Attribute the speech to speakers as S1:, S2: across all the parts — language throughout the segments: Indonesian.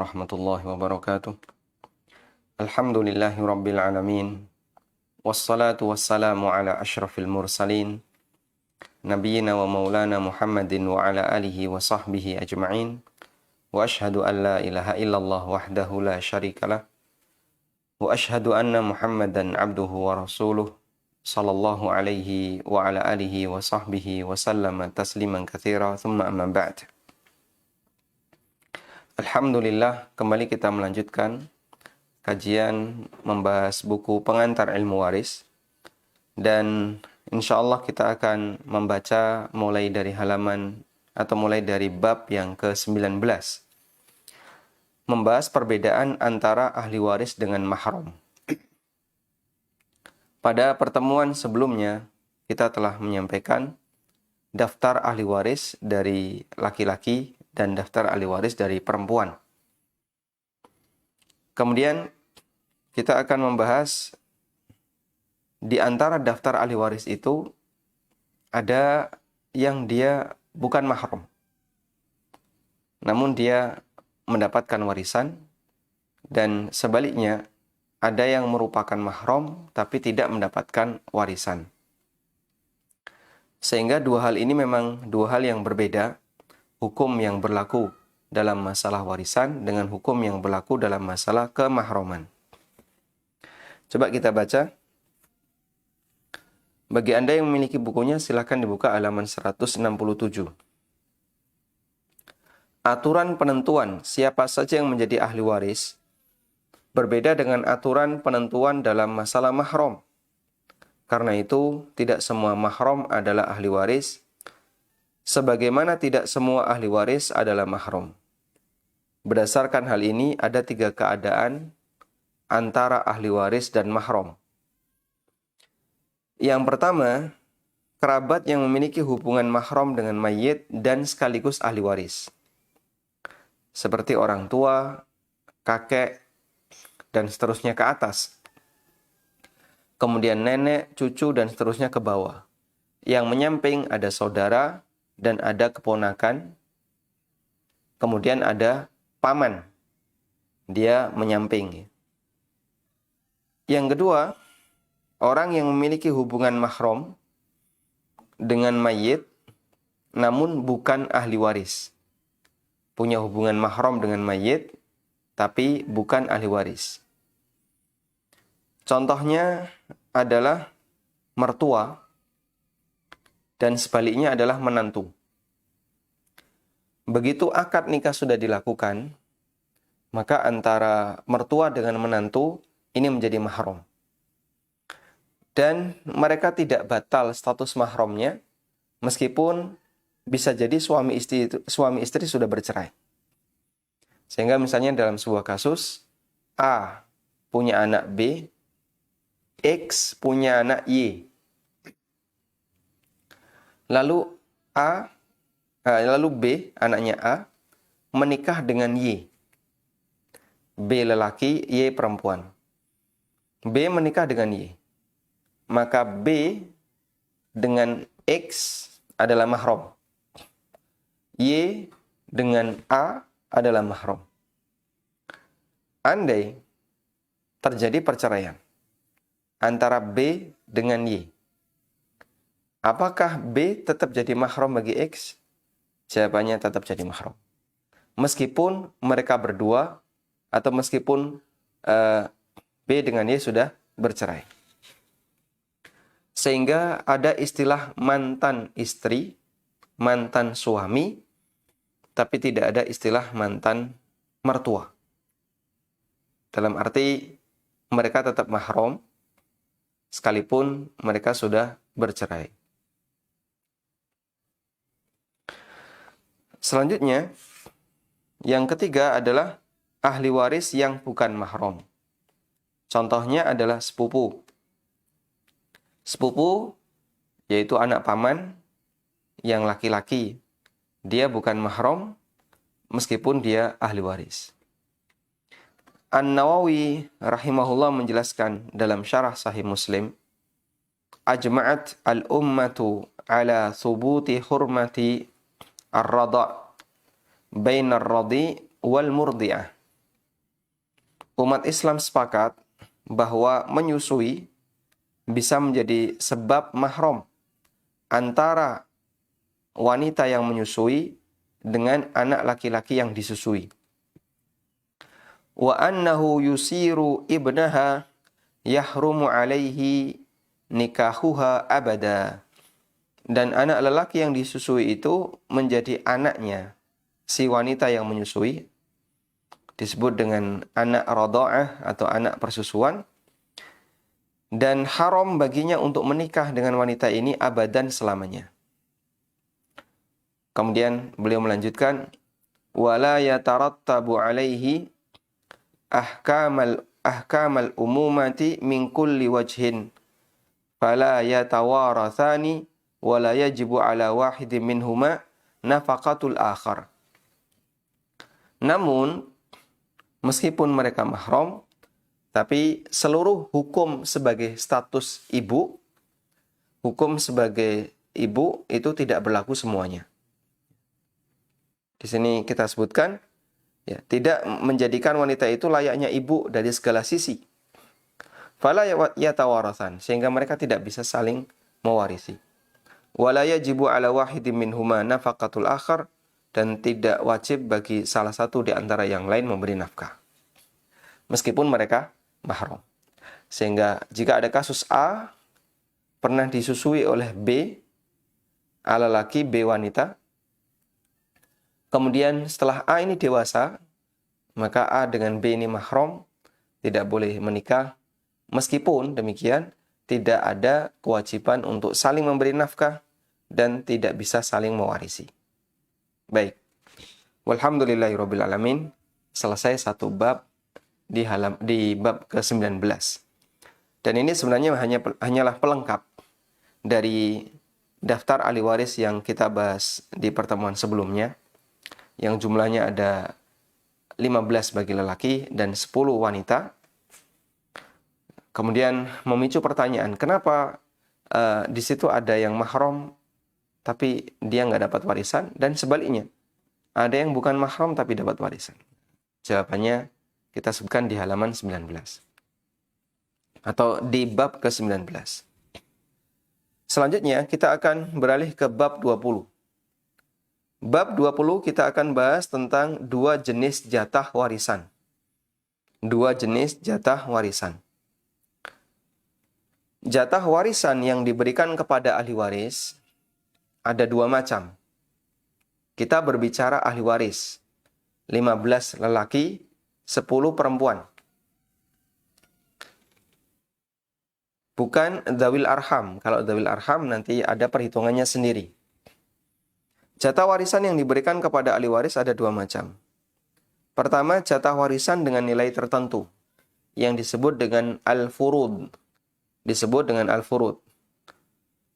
S1: warahmatullahi wabarakatuh. Alhamdulillahi rabbil alamin. Wassalatu wassalamu ala ashrafil mursalin. Nabiyyina wa maulana Muhammadin wa ala alihi wa sahbihi ajma'in. Wa ashhadu an la ilaha illallah wahdahu la syarikalah. Wa ashhadu anna Muhammadan abduhu wa rasuluh. Sallallahu alaihi wa ala alihi wa sahbihi wa sallama tasliman katsira. Thumma amma ba'd. Alhamdulillah, kembali kita melanjutkan kajian membahas buku Pengantar Ilmu Waris. Dan insya Allah kita akan membaca mulai dari halaman atau mulai dari bab yang ke-19. Membahas perbedaan antara ahli waris dengan mahram. Pada pertemuan sebelumnya, kita telah menyampaikan daftar ahli waris dari laki-laki dan daftar ahli waris dari perempuan. Kemudian kita akan membahas di antara daftar ahli waris itu ada yang dia bukan mahram, namun dia mendapatkan warisan, dan sebaliknya ada yang merupakan mahram tapi tidak mendapatkan warisan. Sehingga dua hal ini memang dua hal yang berbeda. Hukum yang berlaku dalam masalah warisan dengan hukum yang berlaku dalam masalah kemahroman. Coba kita baca. Bagi Anda yang memiliki bukunya, silakan dibuka halaman 167. Aturan penentuan siapa saja yang menjadi ahli waris berbeda dengan aturan penentuan dalam masalah mahram. Karena itu, tidak semua mahram adalah ahli waris, sebagaimana tidak semua ahli waris adalah mahram. Berdasarkan hal ini, ada 3 keadaan antara ahli waris dan mahram. Yang pertama, kerabat yang memiliki hubungan mahram dengan mayit dan sekaligus ahli waris. Seperti orang tua, kakek, dan seterusnya ke atas. Kemudian nenek, cucu, dan seterusnya ke bawah. Yang menyamping ada saudara, dan ada keponakan, kemudian ada paman, dia menyamping. Yang kedua, orang yang memiliki hubungan mahram dengan mayit, namun bukan ahli waris. Punya hubungan mahram dengan mayit, tapi bukan ahli waris. Contohnya adalah mertua, dan sebaliknya adalah menantu. Begitu akad nikah sudah dilakukan, maka antara mertua dengan menantu ini menjadi mahram. Dan mereka tidak batal status mahramnya, meskipun bisa jadi suami istri sudah bercerai. Sehingga misalnya dalam sebuah kasus, A punya anak B, X punya anak Y. Lalu B, anaknya A, menikah dengan Y. B lelaki, Y perempuan. B menikah dengan Y. Maka B dengan X adalah mahram. Y dengan A adalah mahram. Andai terjadi perceraian antara B dengan Y, apakah B tetap jadi mahram bagi X? Jawabannya tetap jadi mahram. Meskipun mereka berdua atau meskipun B dengan Y sudah bercerai. Sehingga ada istilah mantan istri, mantan suami, tapi tidak ada istilah mantan mertua. Dalam arti mereka tetap mahram sekalipun mereka sudah bercerai. Selanjutnya, yang ketiga adalah ahli waris yang bukan mahram. Contohnya adalah sepupu. Sepupu yaitu anak paman yang laki-laki. Dia bukan mahram meskipun dia ahli waris. An-Nawawi rahimahullah menjelaskan dalam syarah Sahih Muslim, ajma'at al-ummatu ala thubuti hurmati ar-rada' bainar radi wal murdi'ah. umat Islam sepakat bahwa menyusui bisa menjadi sebab mahram antara wanita yang menyusui dengan anak laki-laki yang disusui. Wa annahu yusiru ibnaha yahrumu alaihi nikahuha abada. Dan anak lelaki yang disusui itu menjadi anaknya si wanita yang menyusui, disebut dengan anak radha'ah atau anak persusuan, dan haram baginya untuk menikah dengan wanita ini abadan selamanya. Kemudian beliau melanjutkan, wala yatarattabu alaihi ahkamal umumati min kulli wajhin fala yatawarathani wala yajibu ala wahidin minhuma nafaqatul akhar. Namun meskipun mereka mahram, tapi seluruh hukum sebagai status ibu, hukum sebagai ibu itu tidak berlaku semuanya. Di sini kita sebutkan, ya, tidak menjadikan wanita itu layaknya ibu dari segala sisi. Fala yatawarathan, sehingga mereka tidak bisa saling mewarisi. Wala yajibu ala wahidin minhuma nafaqatul akhar, dan tidak wajib bagi salah satu di antara yang lain memberi nafkah, meskipun mereka mahram. Sehingga jika ada kasus A pernah disusui oleh B, A lelaki, B wanita, kemudian setelah A ini dewasa, maka A dengan B ini mahram, tidak boleh menikah. Meskipun demikian, tidak ada kewajiban untuk saling memberi nafkah dan tidak bisa saling mewarisi. Baik. Walhamdulillahirabbil alamin. Selesai satu bab di bab ke-19. Dan ini sebenarnya hanyalah pelengkap dari daftar ahli waris yang kita bahas di pertemuan sebelumnya, yang jumlahnya ada 15 bagi lelaki dan 10 wanita. Kemudian memicu pertanyaan, kenapa di situ ada yang mahram tapi dia nggak dapat warisan, dan sebaliknya ada yang bukan mahram tapi dapat warisan? Jawabannya kita sebutkan di halaman 19 atau di bab ke-19. Selanjutnya kita akan beralih ke bab 20. Bab 20 kita akan bahas tentang dua jenis jatah warisan. Dua jenis jatah warisan. Jatah warisan yang diberikan kepada ahli waris ada dua macam. Kita berbicara ahli waris, 15 lelaki, 10 perempuan. Bukan dzawil arham. Kalau dzawil arham nanti ada perhitungannya sendiri. Jatah warisan yang diberikan kepada ahli waris ada dua macam. Pertama, jatah warisan dengan nilai tertentu yang disebut dengan al-furud. Disebut dengan al-furud,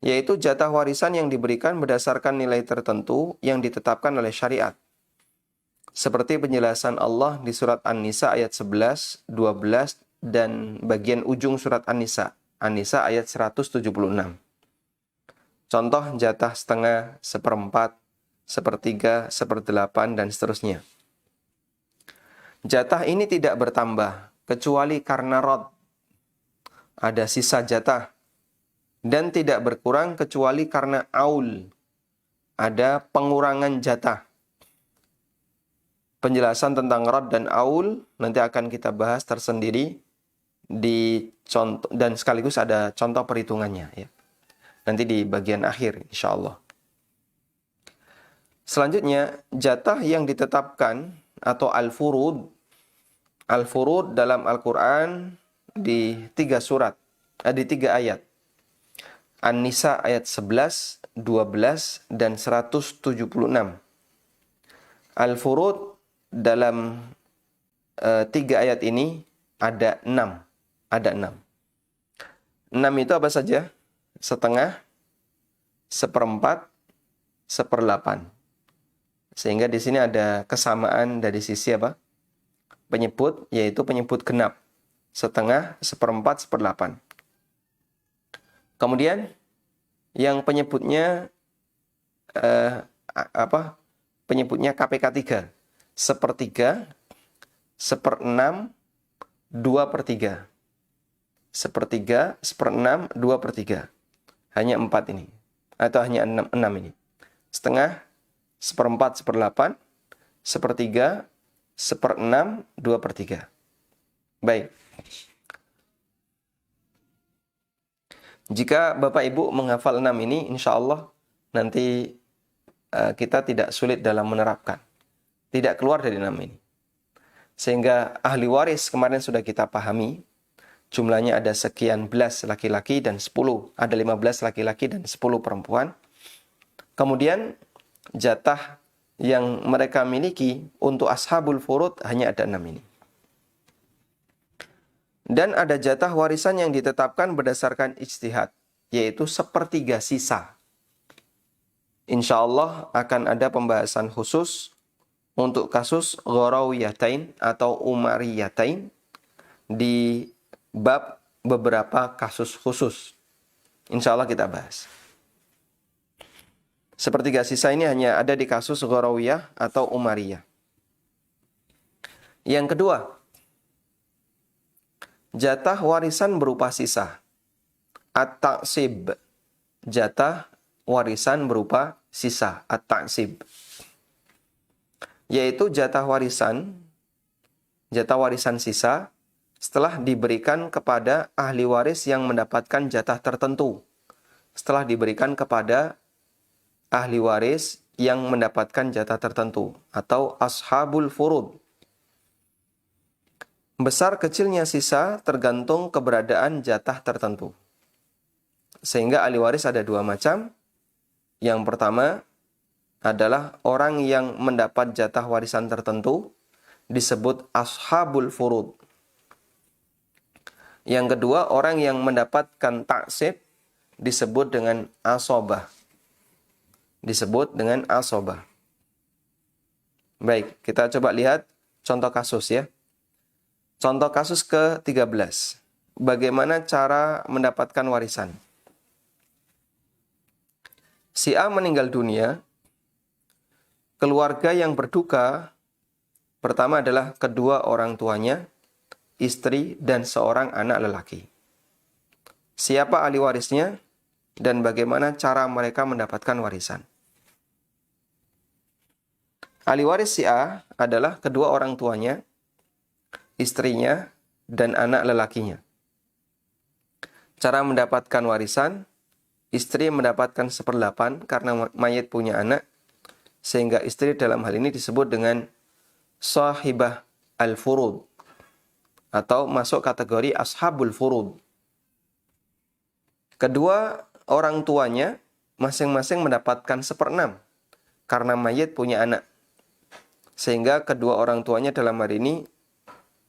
S1: yaitu jatah warisan yang diberikan berdasarkan nilai tertentu yang ditetapkan oleh syariat. Seperti penjelasan Allah di surat An-Nisa ayat 11, 12, dan bagian ujung surat An-Nisa. An-Nisa ayat 176. Contoh jatah setengah, seperempat, sepertiga, seperdelapan, dan seterusnya. Jatah ini tidak bertambah, kecuali karena rod. Ada sisa jatah. Dan tidak berkurang kecuali karena aul. Ada pengurangan jatah. Penjelasan tentang rad dan aul nanti akan kita bahas tersendiri di contoh, dan sekaligus ada contoh perhitungannya, ya. Nanti di bagian akhir insyaallah. Selanjutnya, jatah yang ditetapkan atau al-furud. Al-furud dalam Al-Qur'an di 3 surat, di 3 ayat. An-Nisa ayat 11, 12, dan 176. Al-Furud dalam 3 ayat ini ada 6. Ada 6. 6 itu apa saja? Setengah, seperempat, seperdelapan. Sehingga di sini ada kesamaan dari sisi apa? Penyebut, yaitu penyebut genap. Setengah, seperempat, seperdelapan. Kemudian yang penyebutnya penyebutnya KPK 3. Sepertiga, seperenam, 2/3. Sepertiga, 1/6, 2/3. Hanya 4 ini. Atau hanya 6 ini. Setengah, 1/4, 1/8, 1/3, 1/6, 2/3. Baik. Jika Bapak Ibu menghafal 6 ini, insya Allah nanti kita tidak sulit dalam menerapkan. Tidak keluar dari 6 ini. Sehingga ahli waris kemarin sudah kita pahami. Jumlahnya ada sekian belas laki-laki dan 10. Ada 15 laki-laki dan 10 perempuan. Kemudian jatah yang mereka miliki untuk ashabul furud hanya ada 6 ini. Dan ada jatah warisan yang ditetapkan berdasarkan ijtihad, yaitu 1/3 sisa. Insya Allah akan ada pembahasan khusus untuk kasus Gharawiyatain atau Umariyatain di bab beberapa kasus khusus. Insya Allah kita bahas. 1/3 sisa ini hanya ada di kasus Gharawiyah atau Umariyah. Yang kedua, jatah warisan berupa sisa. At-ta'sib. Jatah warisan berupa sisa. At-ta'sib. Yaitu jatah warisan sisa setelah diberikan kepada ahli waris yang mendapatkan jatah tertentu. Setelah diberikan kepada ahli waris yang mendapatkan jatah tertentu. Atau ashabul furud. Besar kecilnya sisa tergantung keberadaan jatah tertentu. Sehingga ahli waris ada 2 macam. Yang pertama adalah orang yang mendapat jatah warisan tertentu disebut ashabul furud. Yang kedua, orang yang mendapatkan taksib disebut dengan asobah. Baik, kita coba lihat contoh kasus ya. Contoh kasus ke-13. Bagaimana cara mendapatkan warisan? Si A meninggal dunia. Keluarga yang berduka pertama adalah kedua orang tuanya, istri, dan seorang anak lelaki. Siapa ahli warisnya dan bagaimana cara mereka mendapatkan warisan? Ahli waris si A adalah kedua orang tuanya, istrinya, dan anak lelakinya. Cara mendapatkan warisan, istri mendapatkan 1/8 karena mayit punya anak, sehingga istri dalam hal ini disebut dengan sahibah al-furud atau masuk kategori ashabul furud. Kedua orang tuanya masing-masing mendapatkan 1/6 karena mayit punya anak. Sehingga kedua orang tuanya dalam hari ini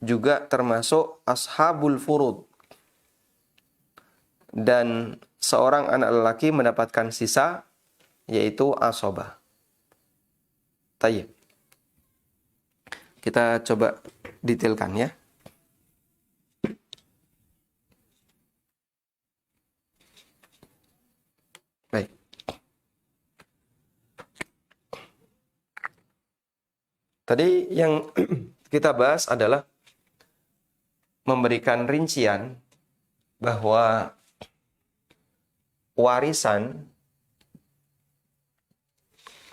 S1: juga termasuk ashabul furud. Dan seorang anak lelaki mendapatkan sisa yaitu asobah. Tayyib. Kita coba detailkan ya. Baik. Tadi yang kita bahas adalah memberikan rincian bahwa warisan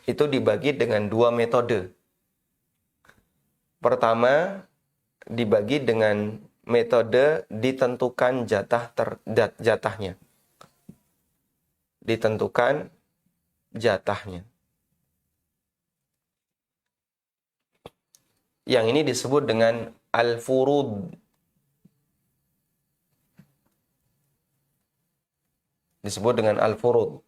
S1: itu dibagi dengan 2 metode. Pertama, dibagi dengan metode ditentukan jatahnya. Ditentukan jatahnya. Yang ini disebut dengan al-furud. Disebut dengan al-furud.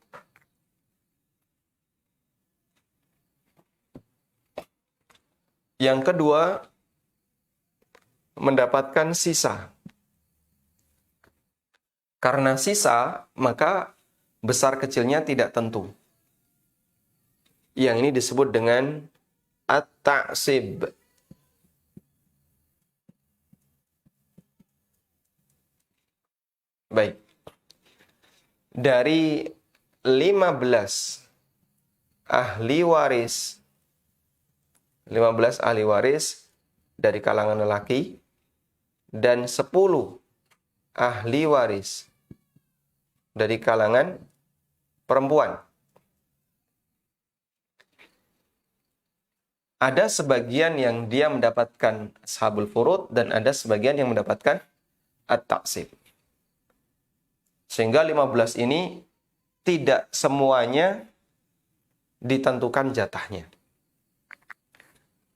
S1: Yang kedua, mendapatkan sisa. Karena sisa, maka besar kecilnya tidak tentu. Yang ini disebut dengan at-ta'sib. Baik. Dari 15 ahli waris, 15 ahli waris dari kalangan lelaki, dan 10 ahli waris dari kalangan perempuan. Ada sebagian yang dia mendapatkan ashabul furud dan ada sebagian yang mendapatkan at-taksib. Sehingga 15 ini tidak semuanya ditentukan jatahnya.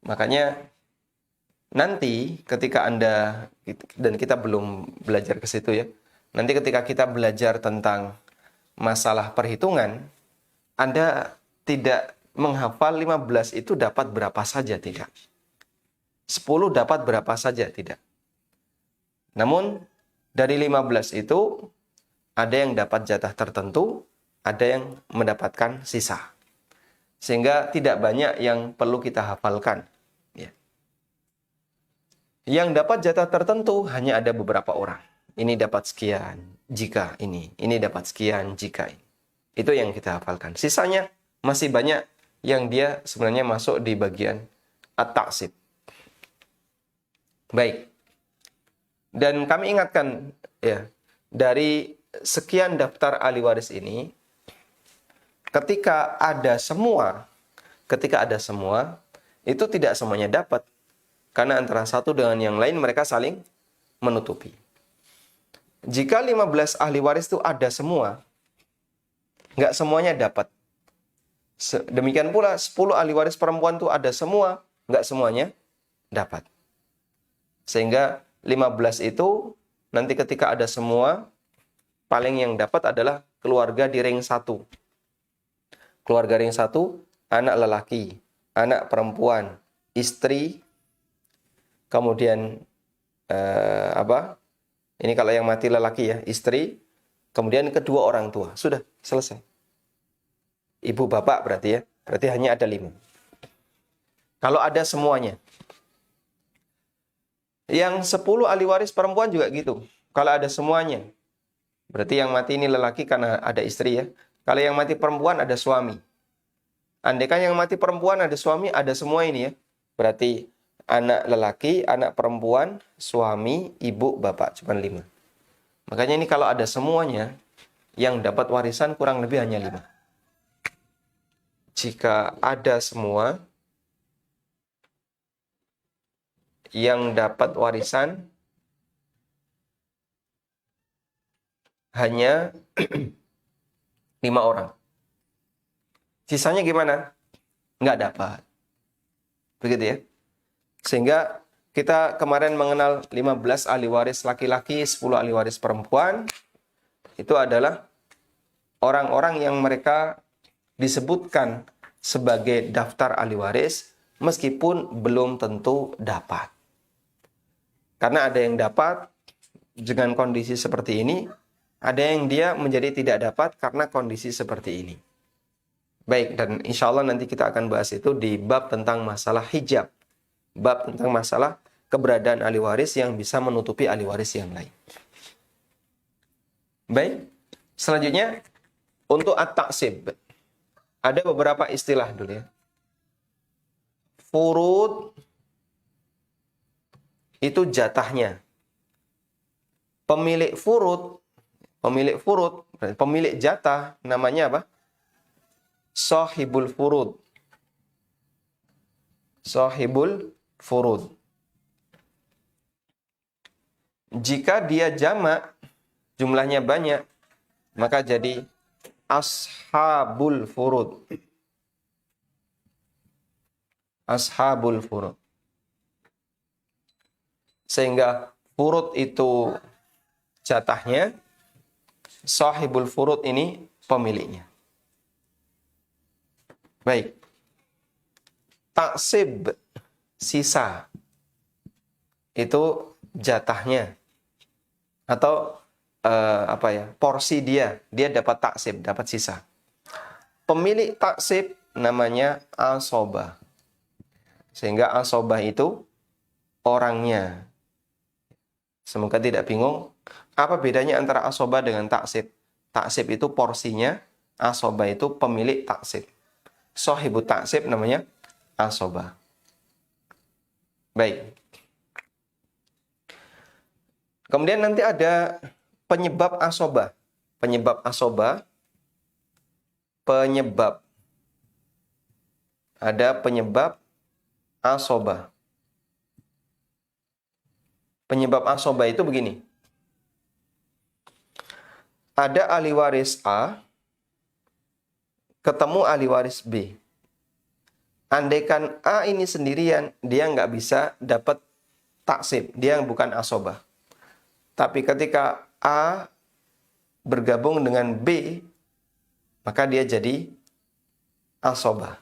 S1: Makanya nanti ketika Anda, dan kita belum belajar ke situ ya, nanti ketika kita belajar tentang masalah perhitungan, Anda tidak menghafal 15 itu dapat berapa saja, tidak. 10 dapat berapa saja, tidak. Namun dari 15 itu ada yang dapat jatah tertentu, ada yang mendapatkan sisa. Sehingga tidak banyak yang perlu kita hafalkan. Ya. Yang dapat jatah tertentu hanya ada beberapa orang. Ini dapat sekian jika ini dapat sekian jika ini. Itu yang kita hafalkan. Sisanya masih banyak yang dia sebenarnya masuk di bagian at-taksib. Baik. Dan kami ingatkan ya, dari sekian daftar ahli waris ini, ketika ada semua, itu tidak semuanya dapat. Karena antara satu dengan yang lain mereka saling menutupi. Jika 15 ahli waris itu ada semua, nggak semuanya dapat. Demikian pula 10 ahli waris perempuan itu ada semua, nggak semuanya dapat. Sehingga 15 itu nanti ketika ada semua, paling yang dapat adalah keluarga di ring 1. Keluarga ring 1, anak lelaki, anak perempuan, istri, kemudian ini kalau yang mati lelaki ya, istri, kemudian kedua orang tua. Sudah, selesai. Ibu bapak berarti ya. Berarti hanya ada 5. Kalau ada semuanya. Yang 10 ahli waris perempuan juga gitu. Kalau ada semuanya. Berarti yang mati ini lelaki karena ada istri ya. Kalau yang mati perempuan ada suami. Andaikan yang mati perempuan ada suami, ada semua ini ya. Berarti anak lelaki, anak perempuan, suami, ibu, bapak. Cuma 5. Makanya ini kalau ada semuanya, yang dapat warisan kurang lebih hanya 5. Jika ada semua, yang dapat warisan hanya 5 orang. Sisanya gimana? Nggak dapat. Begitu ya. Sehingga kita kemarin mengenal 15 ahli waris laki-laki, 10 ahli waris perempuan. Itu adalah orang-orang yang mereka disebutkan sebagai daftar ahli waris meskipun belum tentu dapat. Karena ada yang dapat dengan kondisi seperti ini, ada yang dia menjadi tidak dapat karena kondisi seperti ini. Baik, dan insya Allah nanti kita akan bahas itu di bab tentang masalah hijab. Bab tentang masalah keberadaan ahli waris yang bisa menutupi ahli waris yang lain. Baik, selanjutnya untuk at-taksib. Ada beberapa istilah dulu ya. Furud itu jatahnya. Pemilik furud, pemilik jatah namanya apa? Sahibul furud. Sahibul furud. Jika dia jamak, jumlahnya banyak, maka jadi ashabul furud. Ashabul furud. Sehingga furud itu jatahnya, sahibul furud ini pemiliknya. Baik. Taksib, sisa, itu jatahnya. Atau porsi dia dapat taksib, dapat sisa. Pemilik taksib namanya asobah. Sehingga asobah itu orangnya. Semoga tidak bingung. Apa bedanya antara asobah dengan taksib? Taksib itu porsinya, asobah itu pemilik taksib. Sohibu taksib namanya asobah. Baik. Kemudian nanti ada penyebab asobah. Penyebab asobah. Penyebab. Ada penyebab asobah. Penyebab asobah itu begini. Ada ahli waris A, ketemu ahli waris B. Andaikan A ini sendirian, dia nggak bisa dapat taksib. Dia bukan asobah. Tapi ketika A bergabung dengan B, maka dia jadi asobah.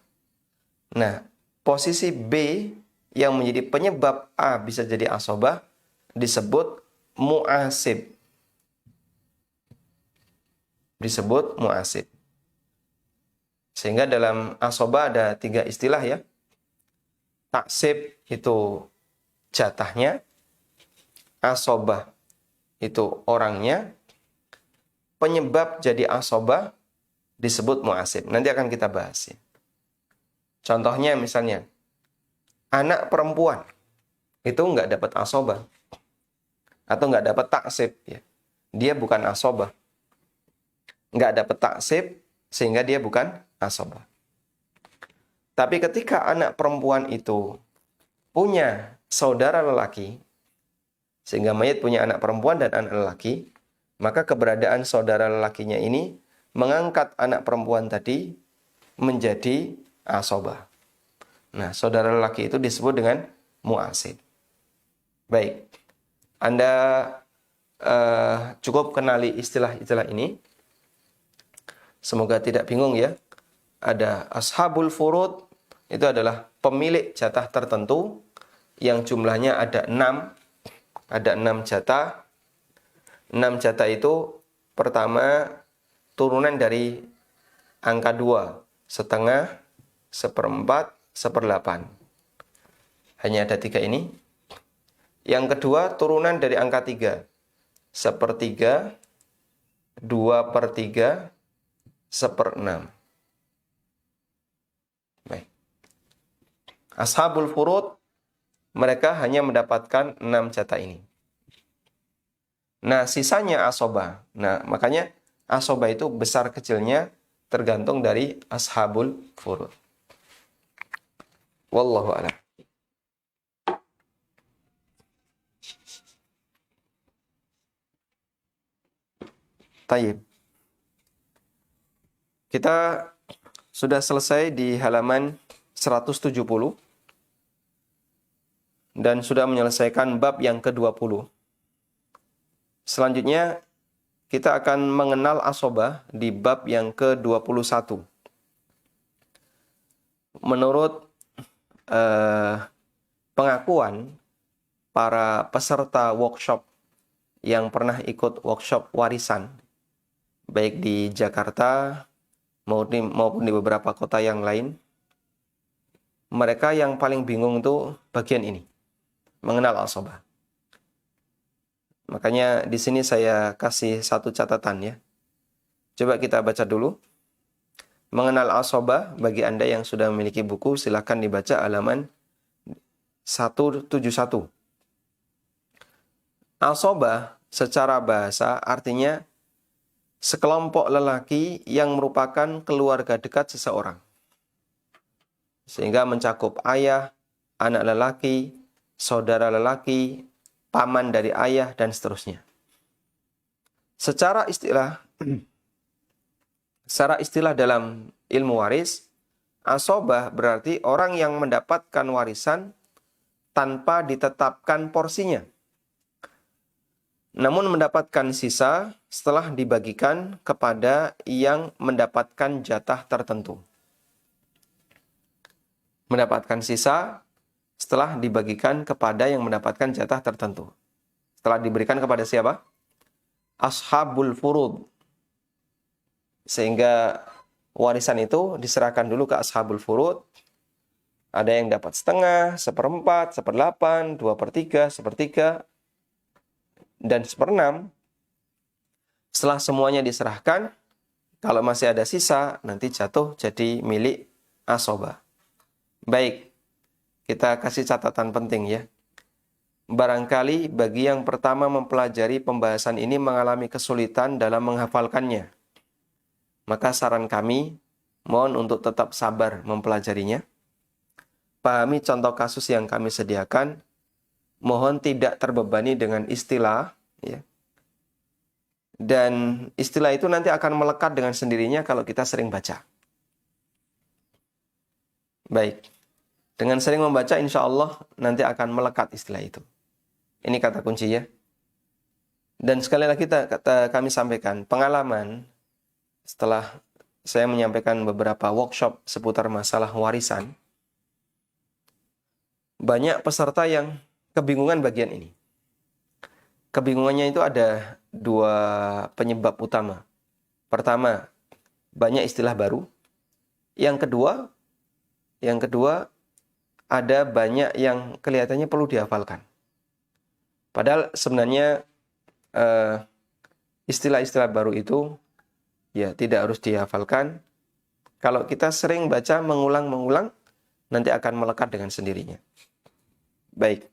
S1: Nah, posisi B yang menjadi penyebab A bisa jadi asobah disebut mu'asib. Disebut mu'asib. Sehingga dalam asobah ada 3 istilah ya. Taksib itu jatahnya, asobah itu orangnya, penyebab jadi asobah disebut mu'asib. Nanti akan kita bahas ya. Contohnya misalnya, anak perempuan itu nggak dapat asobah atau nggak dapat taksib ya. Dia bukan asobah. Nggak dapat taksib sehingga dia bukan asobah. Tapi ketika anak perempuan itu punya saudara lelaki, sehingga mayit punya anak perempuan dan anak lelaki, maka keberadaan saudara lelakinya ini mengangkat anak perempuan tadi menjadi asobah. Nah, saudara lelaki itu disebut dengan mu'asib. Baik, Anda cukup kenali istilah-istilah ini. Semoga tidak bingung ya. Ada ashabul furud, itu adalah pemilik jatah tertentu yang jumlahnya ada 6. Ada 6 jatah. 6 jatah itu pertama turunan dari angka 2, setengah, seperempat, seperdelapan. Hanya ada 3 ini. Yang kedua turunan dari angka 3, sepertiga, 2/3, seperenam. Baik. Ashabul furud, mereka hanya mendapatkan 6 jatah ini. Nah, sisanya asobah. Nah, makanya asobah itu besar kecilnya tergantung dari ashabul furud. Wallahu a'lam. Tayyib. Kita sudah selesai di halaman 170 dan sudah menyelesaikan bab yang ke-20. Selanjutnya kita akan mengenal asobah di bab yang ke-21. Menurut pengakuan para peserta workshop yang pernah ikut workshop warisan, baik di Jakarta maupun di beberapa kota yang lain, mereka yang paling bingung itu bagian ini, mengenal asobah. Makanya di sini saya kasih satu catatan ya. Coba kita baca dulu. Mengenal asobah, bagi Anda yang sudah memiliki buku, silakan dibaca halaman 171. Asobah secara bahasa artinya sekelompok lelaki yang merupakan keluarga dekat seseorang. Sehingga mencakup ayah, anak lelaki, saudara lelaki, paman dari ayah, dan seterusnya. Secara istilah dalam ilmu waris, asobah berarti orang yang mendapatkan warisan tanpa ditetapkan porsinya, namun mendapatkan sisa setelah dibagikan kepada yang mendapatkan jatah tertentu. Mendapatkan sisa setelah dibagikan kepada yang mendapatkan jatah tertentu. Setelah diberikan kepada siapa? Ashabul furud. Sehingga warisan itu diserahkan dulu ke ashabul furud. Ada yang dapat setengah, seperempat, seperdelapan, 2/3, sepertiga, dan seperenam. Setelah semuanya diserahkan, kalau masih ada sisa, nanti jatuh jadi milik asobah. Baik, kita kasih catatan penting ya. barangkali bagi yang pertama mempelajari pembahasan ini mengalami kesulitan dalam menghafalkannya. Maka saran kami, mohon untuk tetap sabar mempelajarinya. Pahami contoh kasus yang kami sediakan. Mohon tidak terbebani dengan istilah, ya. Dan istilah itu nanti akan melekat dengan sendirinya kalau kita sering baca. Baik. Dengan sering membaca, insya Allah nanti akan melekat istilah itu. Ini kata kuncinya. Dan sekali lagi kami sampaikan, pengalaman setelah saya menyampaikan beberapa workshop seputar masalah warisan, banyak peserta yang kebingungan bagian ini. Kebingungannya itu ada dua penyebab utama. Pertama, banyak istilah baru. Yang kedua, ada banyak yang kelihatannya perlu dihafalkan. Padahal sebenarnya istilah-istilah baru itu ya tidak harus dihafalkan. Kalau kita sering baca mengulang-mengulang, nanti akan melekat dengan sendirinya. Baik.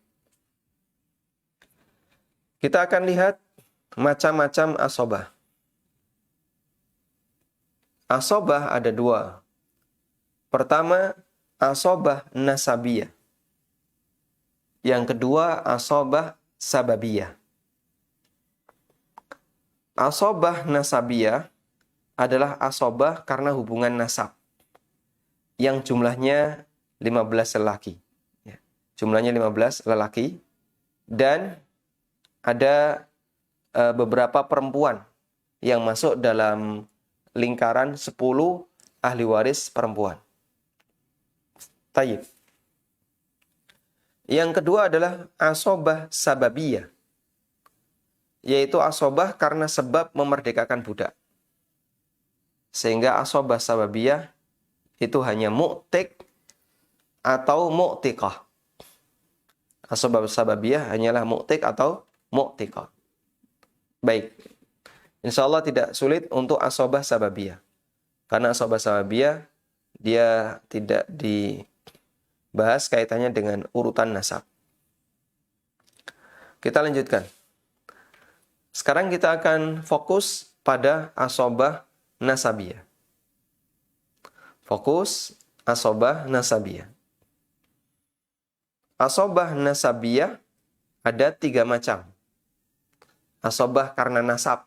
S1: Kita akan lihat macam-macam asobah. Asobah ada dua. Pertama, asobah nasabiyah. Yang kedua, asobah sababiyah. Asobah nasabiyah adalah asobah karena hubungan nasab. Yang jumlahnya 15 lelaki. Jumlahnya 15 lelaki. Dan ada beberapa perempuan yang masuk dalam lingkaran 10 ahli waris perempuan. Tayyib. Yang kedua adalah asobah sababiyah. Yaitu asobah karena sebab memerdekakan budak. Sehingga asobah sababiyah itu hanya mu'tik atau mu'tikah. Asobah sababiyah hanyalah mu'tik atau mu'tikah. Baik. Insya Allah tidak sulit untuk asobah sababiyah. Karena asobah sababiyah dia tidak dibahas kaitannya dengan urutan nasab. Kita lanjutkan. Sekarang kita akan fokus pada asobah nasabiyah. Fokus asobah nasabiyah. Asobah nasabiyah ada 3 macam. Asobah karena nasab.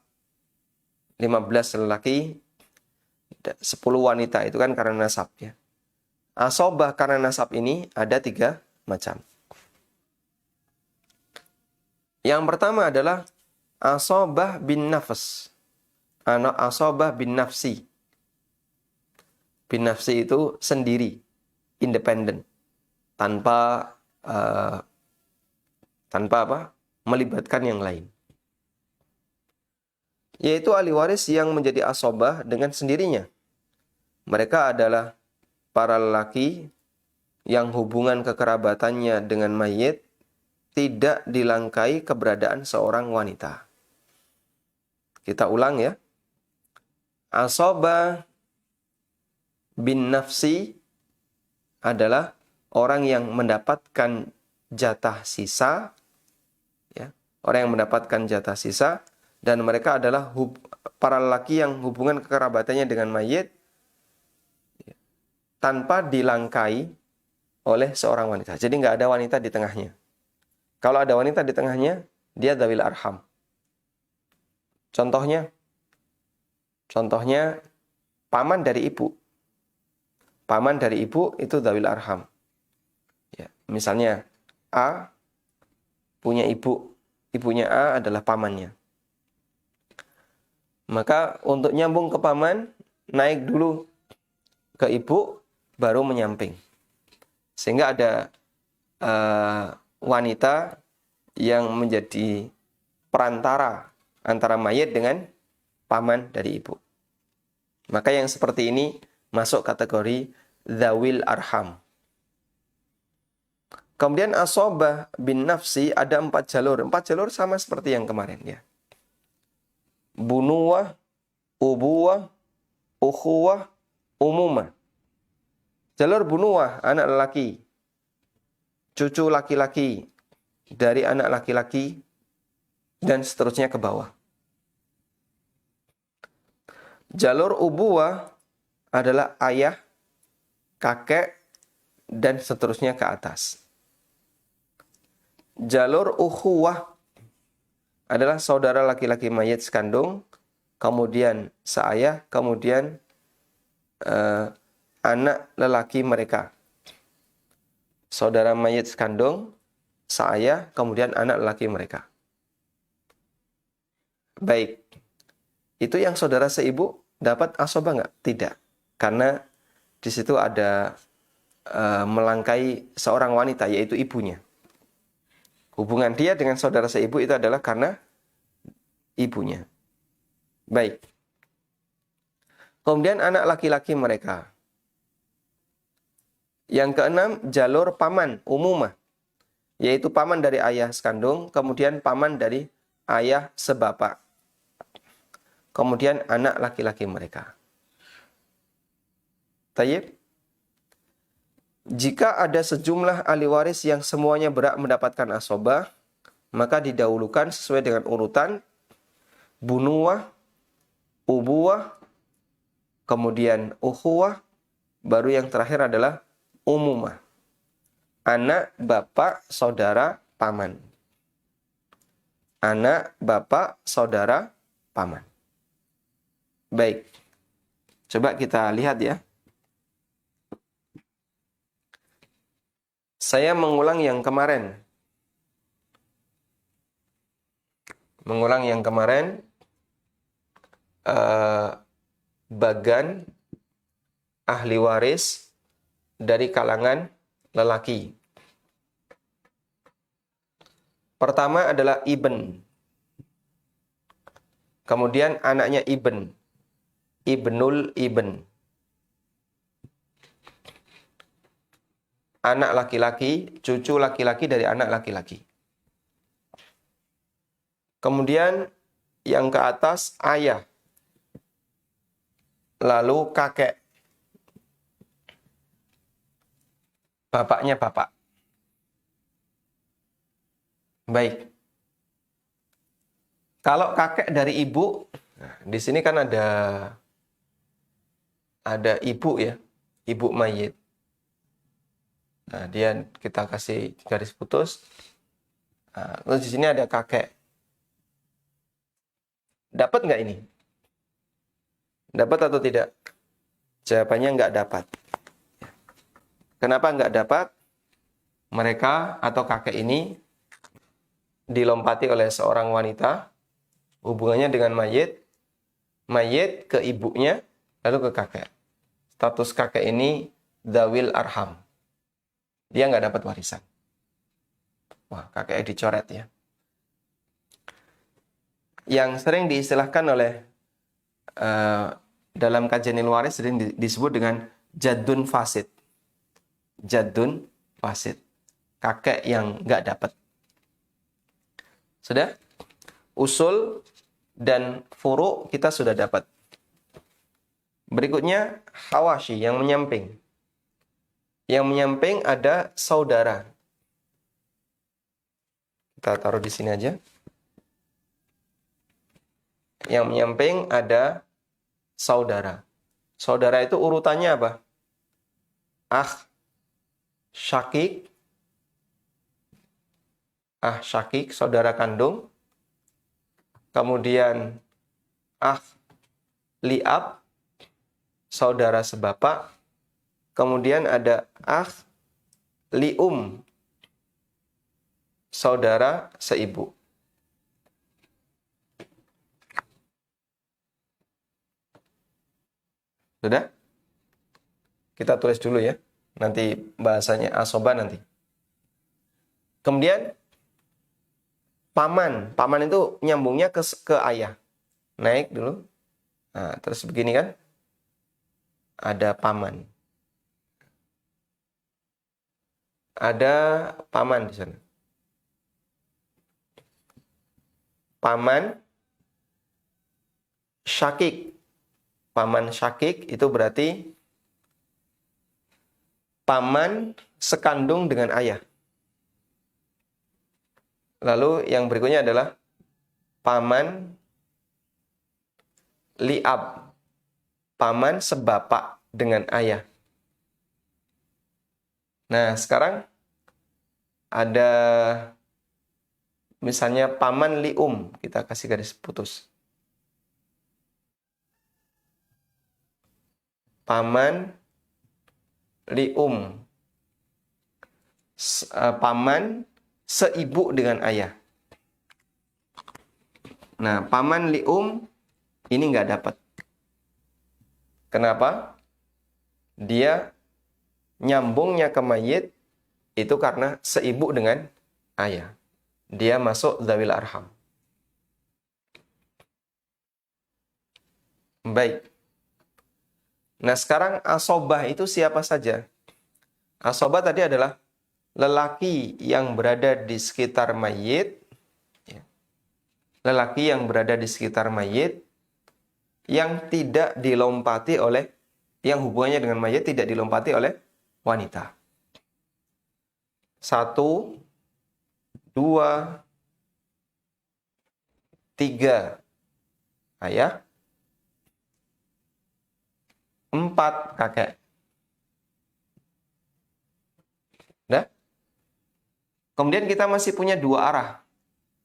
S1: 15 lelaki, 10 wanita, itu kan karena nasab, ya. Asobah karena nasab ini ada 3 macam. Yang pertama adalah asobah bin nafs. Asobah bin nafsi. Bin nafsi itu sendiri, independen, tanpa melibatkan yang lain. Yaitu ahli waris yang menjadi asobah dengan sendirinya. Mereka adalah para lelaki yang hubungan kekerabatannya dengan mayit tidak dilangkai keberadaan seorang wanita. Kita ulang ya. Asobah bin nafsi adalah orang yang mendapatkan jatah sisa, ya, orang yang mendapatkan jatah sisa, dan mereka adalah para lelaki yang hubungan kekerabatannya dengan mayit tanpa dilangkai oleh seorang wanita. Jadi nggak ada wanita di tengahnya. Kalau ada wanita di tengahnya, dia dzawil arham. Contohnya paman dari ibu. Paman dari ibu itu dzawil arham. Ya, misalnya A punya ibu, ibunya A adalah pamannya. Maka untuk nyambung ke paman, naik dulu ke ibu, baru menyamping. Sehingga ada wanita yang menjadi perantara antara mayit dengan paman dari ibu. Maka yang seperti ini masuk kategori dzawil arham. Kemudian asobah bin nafsi ada 4 jalur. 4 jalur sama seperti yang kemarin, ya. Bunuwah, ubuwah, ukhuwah, umumah. Jalur bunuwah, anak lelaki, cucu laki-laki, dari anak laki-laki, dan seterusnya ke bawah. Jalur ubuwah adalah ayah, kakek, dan seterusnya ke atas. Jalur ukhuwah adalah saudara laki-laki mayit sekandung, kemudian seayah, kemudian anak lelaki mereka. Saudara mayit sekandung, seayah, kemudian anak lelaki mereka. Baik, itu yang saudara seibu dapat asobah nggak? Tidak, karena di situ ada melangkai seorang wanita, yaitu ibunya. Hubungan dia dengan saudara seibu itu adalah karena ibunya. Baik. Kemudian anak laki-laki mereka. Yang keenam, jalur paman umumah, yaitu paman dari ayah sekandung, kemudian paman dari ayah sebapak, kemudian anak laki-laki mereka. Tayyib. Jika ada sejumlah ahli waris yang semuanya berhak mendapatkan asobah, maka didahulukan sesuai dengan urutan bunuwah, ubuwah, kemudian ukhuwah, baru yang terakhir adalah umumah. Anak, bapak, saudara, paman. Anak, bapak, saudara, paman. Baik. Coba kita lihat ya. Saya mengulang yang kemarin. Bagan ahli waris dari kalangan lelaki. Pertama adalah ibn. Kemudian anaknya ibn. Ibnul ibn. Anak laki-laki, cucu laki-laki dari anak laki-laki. Kemudian yang ke atas ayah. Lalu kakek. Bapaknya bapak. Baik. Kalau kakek dari ibu, nah, di sini kan ada ibu ya, ibu mayit. Nah, dia kita kasih garis putus. Nah, terus di sini ada kakek. Dapat nggak ini? Dapat atau tidak? Jawabannya nggak dapat. Kenapa nggak dapat? Mereka atau kakek ini dilompati oleh seorang wanita, hubungannya dengan mayit ke ibunya, lalu ke kakek. Status kakek ini dawil arham. Dia nggak dapat warisan. Wah, kakeknya dicoret ya. Yang sering diistilahkan oleh dalam kajian ilmu waris sering disebut dengan jadun fasid. Jadun fasid. Kakek yang nggak dapat. Sudah? Usul dan furu kita sudah dapat. Berikutnya hawashi yang menyamping. Yang menyamping ada saudara. Kita taruh di sini aja. Yang menyamping ada saudara. Saudara itu urutannya apa? Syakik, saudara kandung. Kemudian liab, saudara sebapak. Kemudian ada lium, saudara seibu. Sudah? Kita tulis dulu ya. Nanti bahasanya asoba nanti. Kemudian paman. Paman itu nyambungnya ke ayah. Naik dulu. Nah, terus begini kan. Ada paman. Ada paman di sana. Paman syakik. Paman syakik itu berarti paman sekandung dengan ayah. Lalu yang berikutnya adalah paman li'ab, paman sebapak dengan ayah. Nah, sekarang ada misalnya paman li'um, kita kasih garis putus. Paman li'um, paman seibu dengan ayah. Nah, paman li'um ini nggak dapat. Kenapa? Dia nyambungnya ke mayit itu karena seibu dengan ayah. Dia masuk zawil arham. Baik. Nah, sekarang asobah itu siapa saja? Asobah tadi adalah lelaki yang berada di sekitar mayit, lelaki yang berada di sekitar mayit yang tidak dilompati oleh, yang hubungannya dengan mayit tidak dilompati oleh wanita. 1, 2, 3 ayah, 4 kakek. Nah, kemudian kita masih punya 2 arah.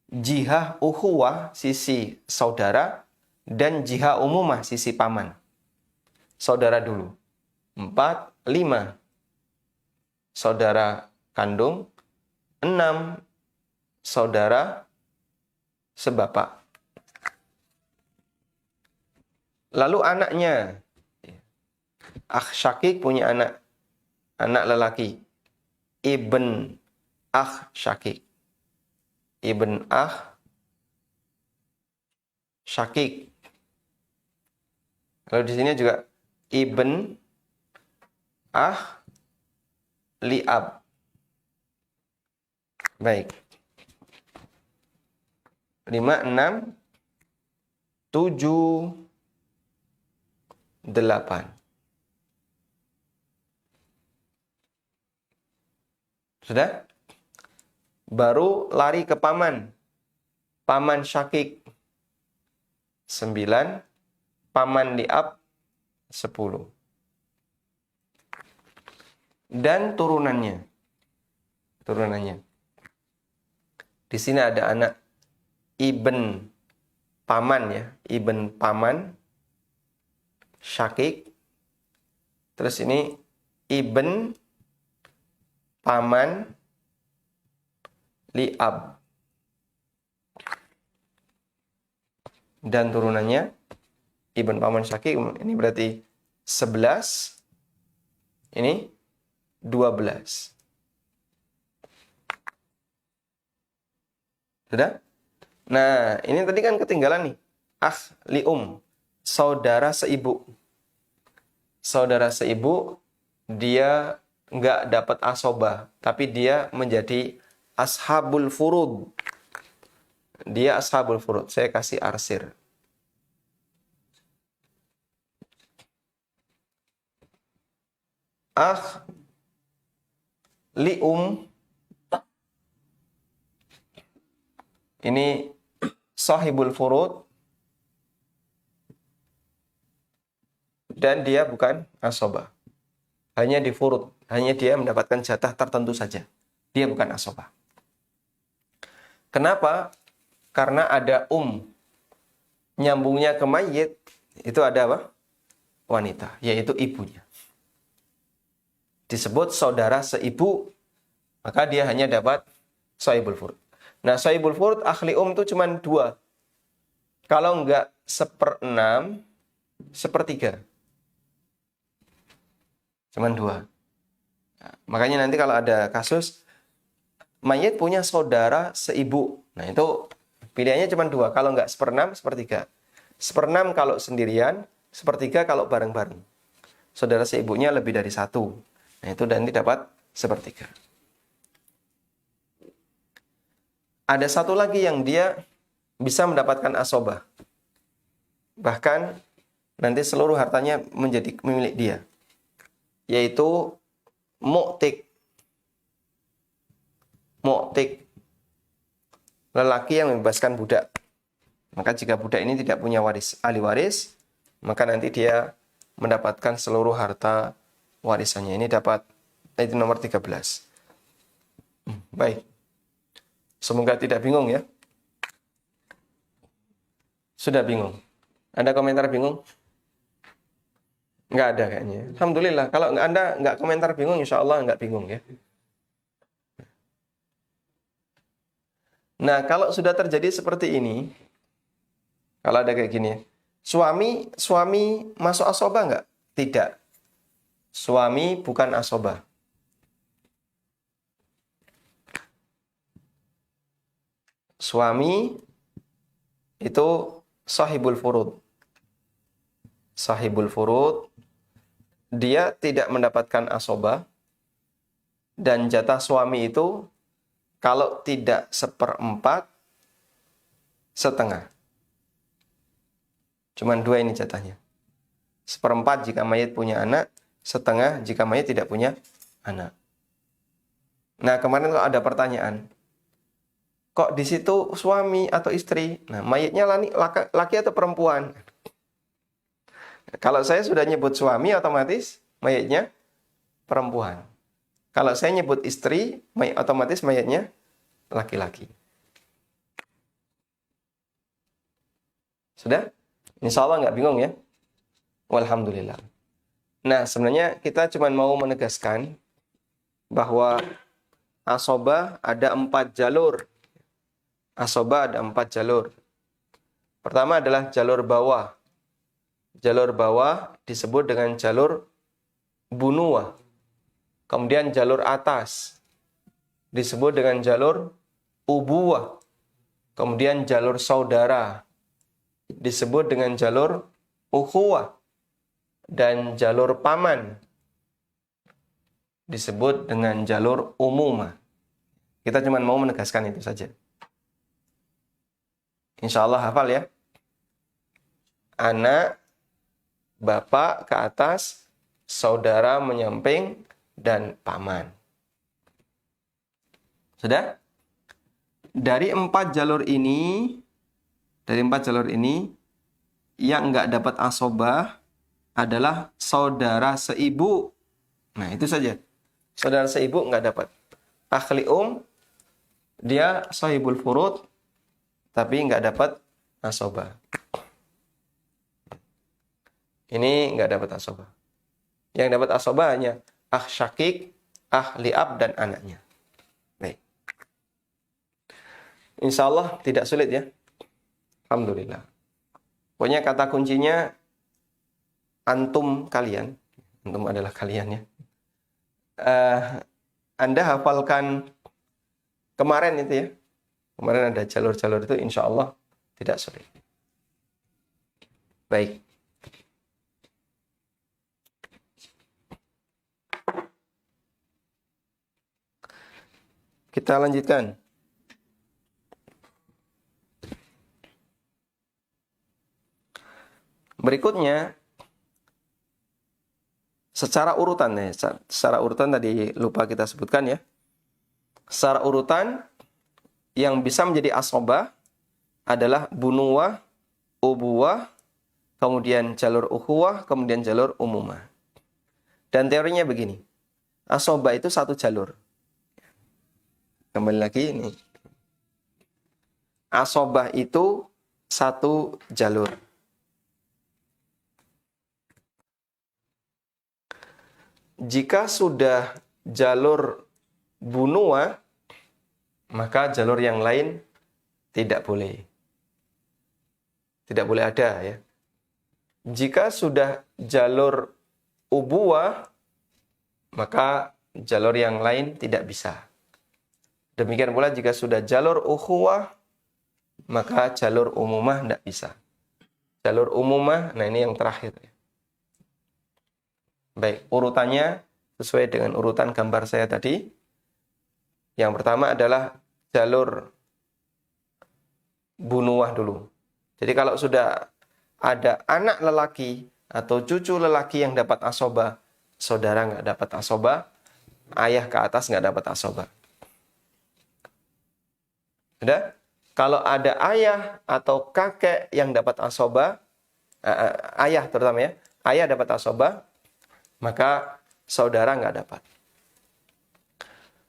S1: Jihah ukhuwah, sisi saudara, dan jihah umumah, sisi paman. Saudara dulu. 4, 5 saudara kandung, 6 saudara sebapak. Lalu anaknya. Akh syakik punya anak lelaki. Ibn akh syakik. Ibn akh syakik. Lalu di sini juga ibn akh li'ab. Baik. 5, 6, 7, 8. Sudah? Baru lari ke paman. Paman syakik 9, paman li'ab 10. Dan turunannya. Di sini ada anak ibn paman ya, ibn paman syakik. Terus ini ibn paman li'ab. Dan turunannya ibn paman syakik, ini berarti 11. Ini 12. Sudah? Nah, ini tadi kan ketinggalan nih. Akh li'um, saudara seibu. Saudara seibu, dia nggak dapat asobah, tapi dia menjadi ashabul furud. Dia ashabul furud. Saya kasih arsir. Akh li'um ini sahibul furud dan dia bukan asobah. Hanya di furud, hanya dia mendapatkan jatah tertentu saja. Dia bukan asobah. Kenapa? Karena ada nyambungnya ke mayit, itu ada apa? Wanita, yaitu ibunya. Disebut saudara seibu, maka dia hanya dapat sahibul furud. Nah, sahibul furud akhli itu cuma 2. Kalau enggak 1/6, 1/3. Cuma 2. Nah, makanya nanti kalau ada kasus mayit punya saudara seibu. Nah, itu pilihannya cuma 2. Kalau enggak 1/6, 1/3. 1/6 kalau sendirian, 1/3 kalau bareng-bareng. Saudara seibunya lebih dari 1. Nah, itu nanti dapat 1/3. Ada satu lagi yang dia bisa mendapatkan asobah. Bahkan nanti seluruh hartanya menjadi milik dia. Yaitu mu'tik. Mu'tik. lelaki yang membebaskan budak. Maka jika budak ini tidak punya ahli waris, maka nanti dia mendapatkan seluruh harta warisannya. Ini dapat, itu nomor 13. Baik. Semoga tidak bingung ya. Sudah bingung? Ada komentar bingung? Nggak ada kayaknya. Alhamdulillah. Kalau Anda nggak komentar bingung, insya Allah nggak bingung ya. Nah, kalau sudah terjadi seperti ini, kalau ada kayak gini, suami masuk asobah nggak? Tidak. Suami bukan asobah. Suami itu sahibul furud. Sahibul furud, dia tidak mendapatkan asobah, dan jatah suami itu kalau tidak 1/4, setengah. Cuman 2 ini jatahnya. 1/4 jika mayit punya anak, setengah jika mayit tidak punya anak. Nah, kemarin kalau ada pertanyaan, kok di situ suami atau istri? Nah, mayitnya laki atau perempuan? Kalau saya sudah nyebut suami, otomatis mayitnya perempuan. Kalau saya nyebut istri, otomatis mayitnya laki-laki. Sudah? Insya Allah nggak bingung ya? Walhamdulillah. Nah, sebenarnya kita cuma mau menegaskan bahwa asobah ada 4 jalur. Asobah ada 4 jalur. Pertama adalah jalur bawah. Jalur bawah disebut dengan jalur bunuwah. Kemudian jalur atas disebut dengan jalur ubuwah. Kemudian jalur saudara disebut dengan jalur ukhuwah. Dan jalur paman disebut dengan jalur umumah. Kita cuma mau menegaskan itu saja. Insya Allah hafal ya. Anak, bapak ke atas, saudara menyamping, dan paman. Sudah? Dari 4 jalur ini, yang nggak dapat asobah adalah saudara seibu. Nah, itu saja. Saudara seibu nggak dapat. Akhli dia sahibul furud, tapi nggak dapat asobah. Ini nggak dapat asobah. Yang dapat asobah hanya syakik, liab, dan anaknya. Baik. Insya Allah tidak sulit ya. Alhamdulillah. Pokoknya kata kuncinya antum kalian. Antum adalah kalian ya. Anda hafalkan kemarin itu ya. Kemarin ada jalur-jalur itu, insya Allah tidak sulit. Baik. Kita lanjutkan. Berikutnya, secara urutan ya. Secara urutan tadi lupa kita sebutkan ya. Secara urutan, yang bisa menjadi asobah adalah bunuwah, ubuwah, kemudian jalur ukhuwah, kemudian jalur umumah. Dan teorinya begini. Asobah itu 1 jalur. Kembali lagi ini. Asobah itu 1 jalur. Jika sudah jalur bunuwah, maka jalur yang lain tidak boleh. Tidak boleh ada ya. Jika sudah jalur ubuwah, maka jalur yang lain tidak bisa. Demikian pula jika sudah jalur ukhuwah, maka jalur umumah tidak bisa. Jalur umumah, nah ini yang terakhir. Baik, urutannya sesuai dengan urutan gambar saya tadi. Yang pertama adalah jalur bunuwah dulu. Jadi kalau sudah ada anak lelaki atau cucu lelaki yang dapat asobah, saudara nggak dapat asobah, ayah ke atas nggak dapat asobah. Sudah? Kalau ada ayah atau kakek yang dapat asobah, ayah terutama ya, ayah dapat asobah, maka saudara nggak dapat.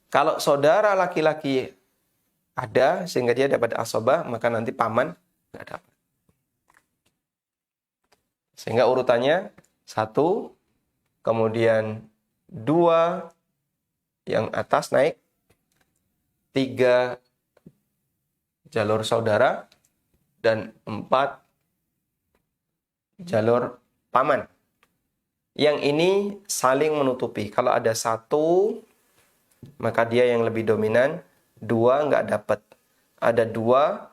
S1: Kalau saudara laki-laki ada sehingga dia dapat asobah, maka nanti paman nggak dapat. Sehingga urutannya 1, kemudian 2 yang atas naik, 3 jalur saudara, dan 4 jalur paman. Yang ini saling menutupi. Kalau ada 1, maka dia yang lebih dominan. 2 nggak dapat. Ada 2,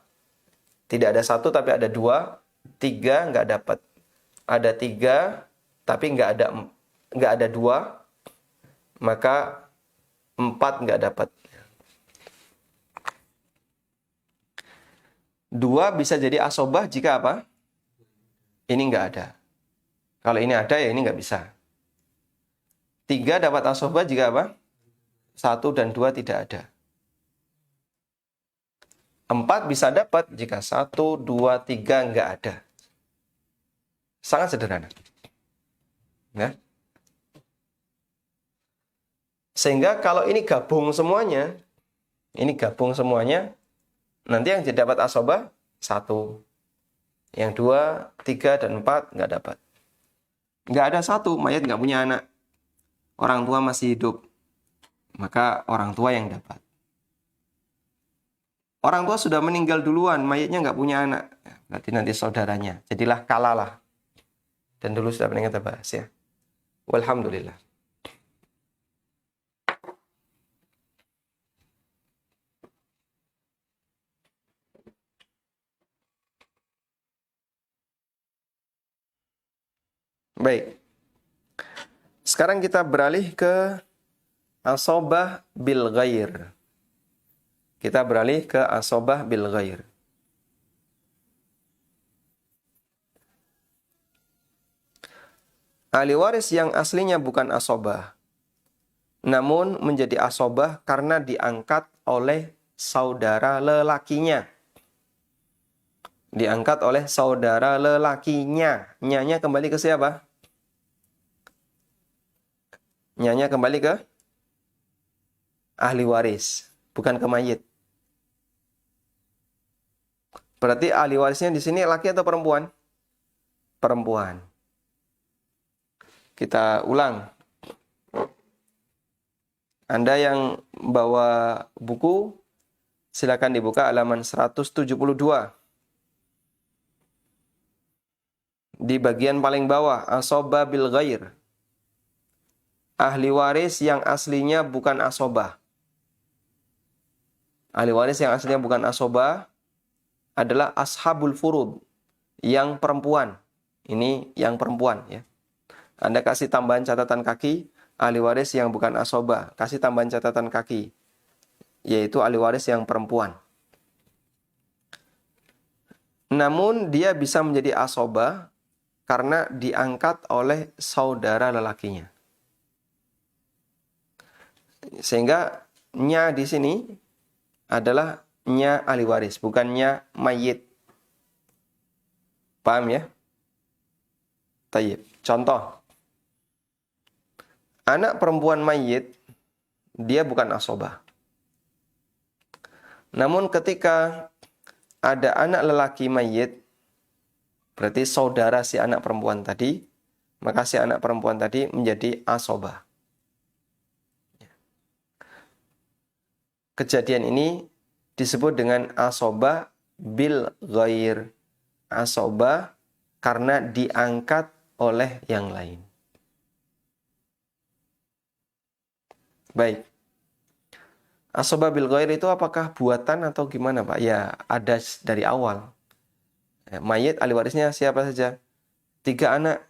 S1: tidak ada 1 tapi ada 2. 3 nggak dapat. Ada 3 tapi nggak ada 2, maka 4 nggak dapat. 2 bisa jadi asobah jika apa? Ini nggak ada. Kalau ini ada ya ini nggak bisa. 3 dapat asobah jika apa? 1 dan 2 tidak ada. 4 bisa dapat jika 1, 2, 3 nggak ada. Sangat sederhana. Ya. Sehingga kalau ini gabung semuanya, nanti yang dapat asobah 1. Yang 2, 3, dan 4 nggak dapat. Nggak ada 1, mayat nggak punya anak. Orang tua masih hidup. Maka orang tua yang dapat. Orang tua sudah meninggal duluan, mayatnya nggak punya anak. Berarti nanti saudaranya. Jadilah kalalah. Dan dulu sudah pernah kita bahas ya. Walhamdulillah. Baik. Sekarang kita beralih ke asobah bil ghair. Kita beralih ke asobah bil ghair. Ahli waris yang aslinya bukan asobah, namun menjadi asobah karena diangkat oleh saudara lelakinya. Diangkat oleh saudara lelakinya. Nyanya kembali ke siapa? Nyanya kembali ke ahli waris, bukan ke mayit. Berarti ahli warisnya di sini laki atau perempuan? Perempuan. Kita ulang. Anda yang bawa buku, silakan dibuka halaman 172. Di bagian paling bawah, asobah bil ghair. Ahli waris yang aslinya bukan asobah. Ahli waris yang aslinya bukan asobah adalah ashabul furud, yang perempuan. Ini yang perempuan ya. Anda kasih tambahan catatan kaki, ahli waris yang bukan asobah. Kasih tambahan catatan kaki, yaitu ahli waris yang perempuan. Namun dia bisa menjadi asobah karena diangkat oleh saudara lelakinya. Sehingga nya di sini adalah nya ahli waris, bukannya mayit. Paham ya? Tayyib. Contoh. Anak perempuan mayit, dia bukan asobah. Namun ketika ada anak lelaki mayit, berarti saudara si anak perempuan tadi, maka si anak perempuan tadi menjadi asobah. Kejadian ini disebut dengan asobah bil ghair. Asobah karena diangkat oleh yang lain. Baik. Asobah bil ghair itu apakah buatan atau gimana Pak? Ya ada dari awal. Mayit ahli warisnya siapa saja? 3 anak,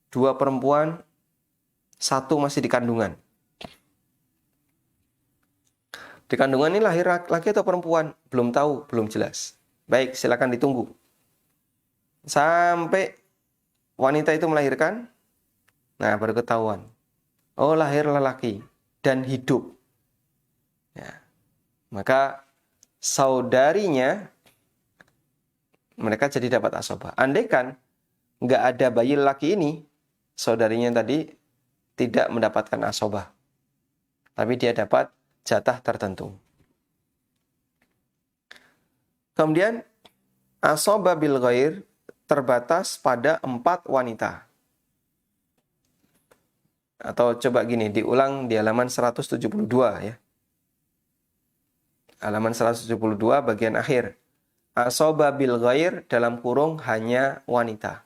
S1: 2 perempuan, 1 masih di kandungan. Di kandungan ini lahir laki atau perempuan? Belum tahu, belum jelas. Baik, silakan ditunggu. Sampai wanita itu melahirkan, nah baru ketahuan. Oh, lahir lelaki dan hidup. Ya. Maka saudarinya, mereka jadi dapat asobah. Andaikan nggak ada bayi laki ini, saudarinya tadi tidak mendapatkan asobah. Tapi dia dapat jatah tertentu. Kemudian, asobah bil ghair terbatas pada 4 wanita. Atau coba gini, diulang di halaman 172 ya. Halaman 172 bagian akhir. Asobah bil ghair dalam kurung hanya wanita.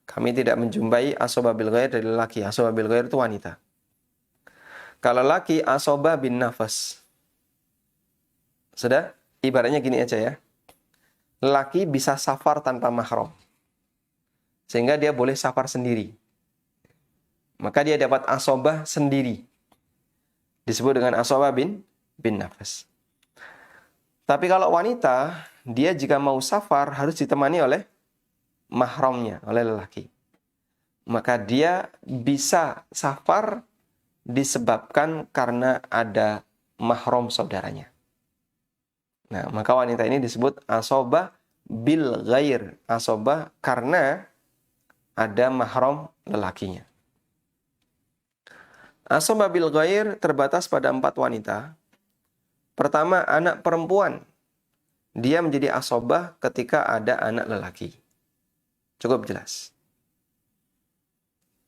S1: Kami tidak menjumpai asobah bil ghair dari laki. Asobah bil ghair itu wanita. Kalau laki, asobah bin nafas. Sudah? Ibaratnya gini aja ya. Laki bisa safar tanpa mahram. Sehingga dia boleh safar sendiri. Maka dia dapat asobah sendiri. Disebut dengan asobah bin nafas. Tapi kalau wanita, dia jika mau safar harus ditemani oleh mahramnya, oleh lelaki. Maka dia bisa safar disebabkan karena ada mahram saudaranya. Nah, maka wanita ini disebut asobah bil ghair. Asobah karena ada mahram lelakinya. Asobah bil ghair terbatas pada 4 wanita. Pertama, anak perempuan. Dia menjadi asobah ketika ada anak lelaki. Cukup jelas.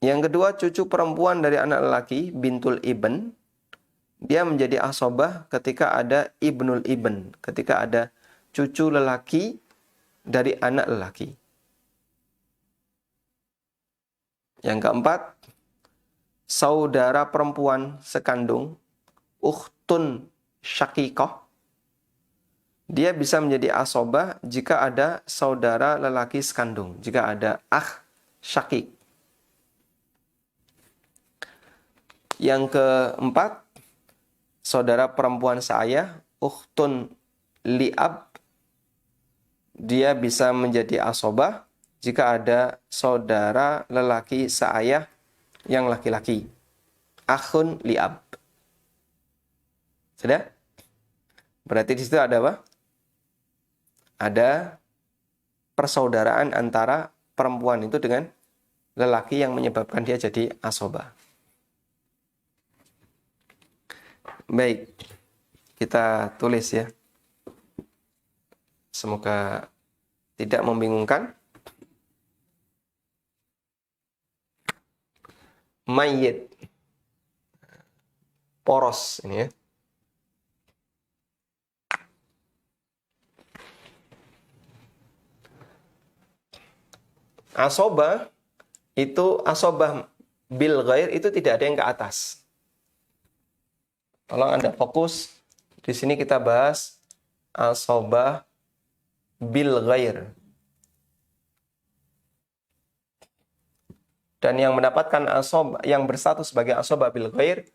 S1: Yang kedua, cucu perempuan dari anak lelaki, bintul ibn. Dia menjadi asobah ketika ada ibnul ibn. Ketika ada cucu lelaki dari anak lelaki. Yang keempat, saudara perempuan sekandung, ukhtun syakikoh. Dia bisa menjadi asobah jika ada saudara lelaki sekandung. Jika ada akh syakik. Yang keempat, saudara perempuan seayah, ukhtun li'ab. Dia bisa menjadi asobah jika ada saudara lelaki seayah yang laki-laki. Akhun li'ab. Sudah? Berarti di situ ada apa? Ada persaudaraan antara perempuan itu dengan lelaki yang menyebabkan dia jadi asobah. Baik, kita tulis ya. Semoga tidak membingungkan. Mayyit. Poros ini ya. Asobah itu asobah bil ghair itu tidak ada yang ke atas. Tolong Anda fokus. Di sini kita bahas asobah bil ghair. Dan yang mendapatkan asobah, yang berstatus sebagai asobah bil ghair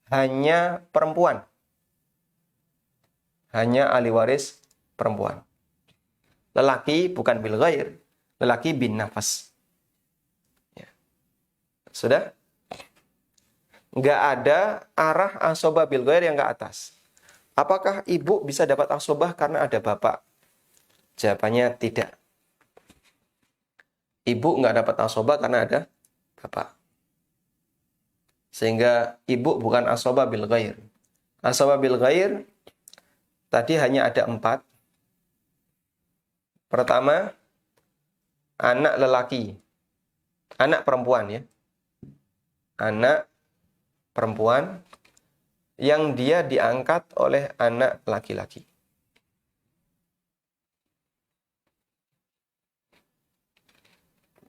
S1: hanya perempuan. Hanya ahli waris perempuan. Lelaki bukan bil ghair. Lelaki bin nafas. Ya. Sudah? Nggak ada arah asobah bil ghair yang ke atas. Apakah ibu bisa dapat asobah karena ada bapak? Jawabannya tidak. Ibu nggak dapat asobah karena ada bapak. Sehingga ibu bukan asobah bil ghair. Asobah bil ghair tadi hanya ada 4. Pertama, anak lelaki. Anak perempuan ya. Anak perempuan yang dia diangkat oleh anak laki-laki.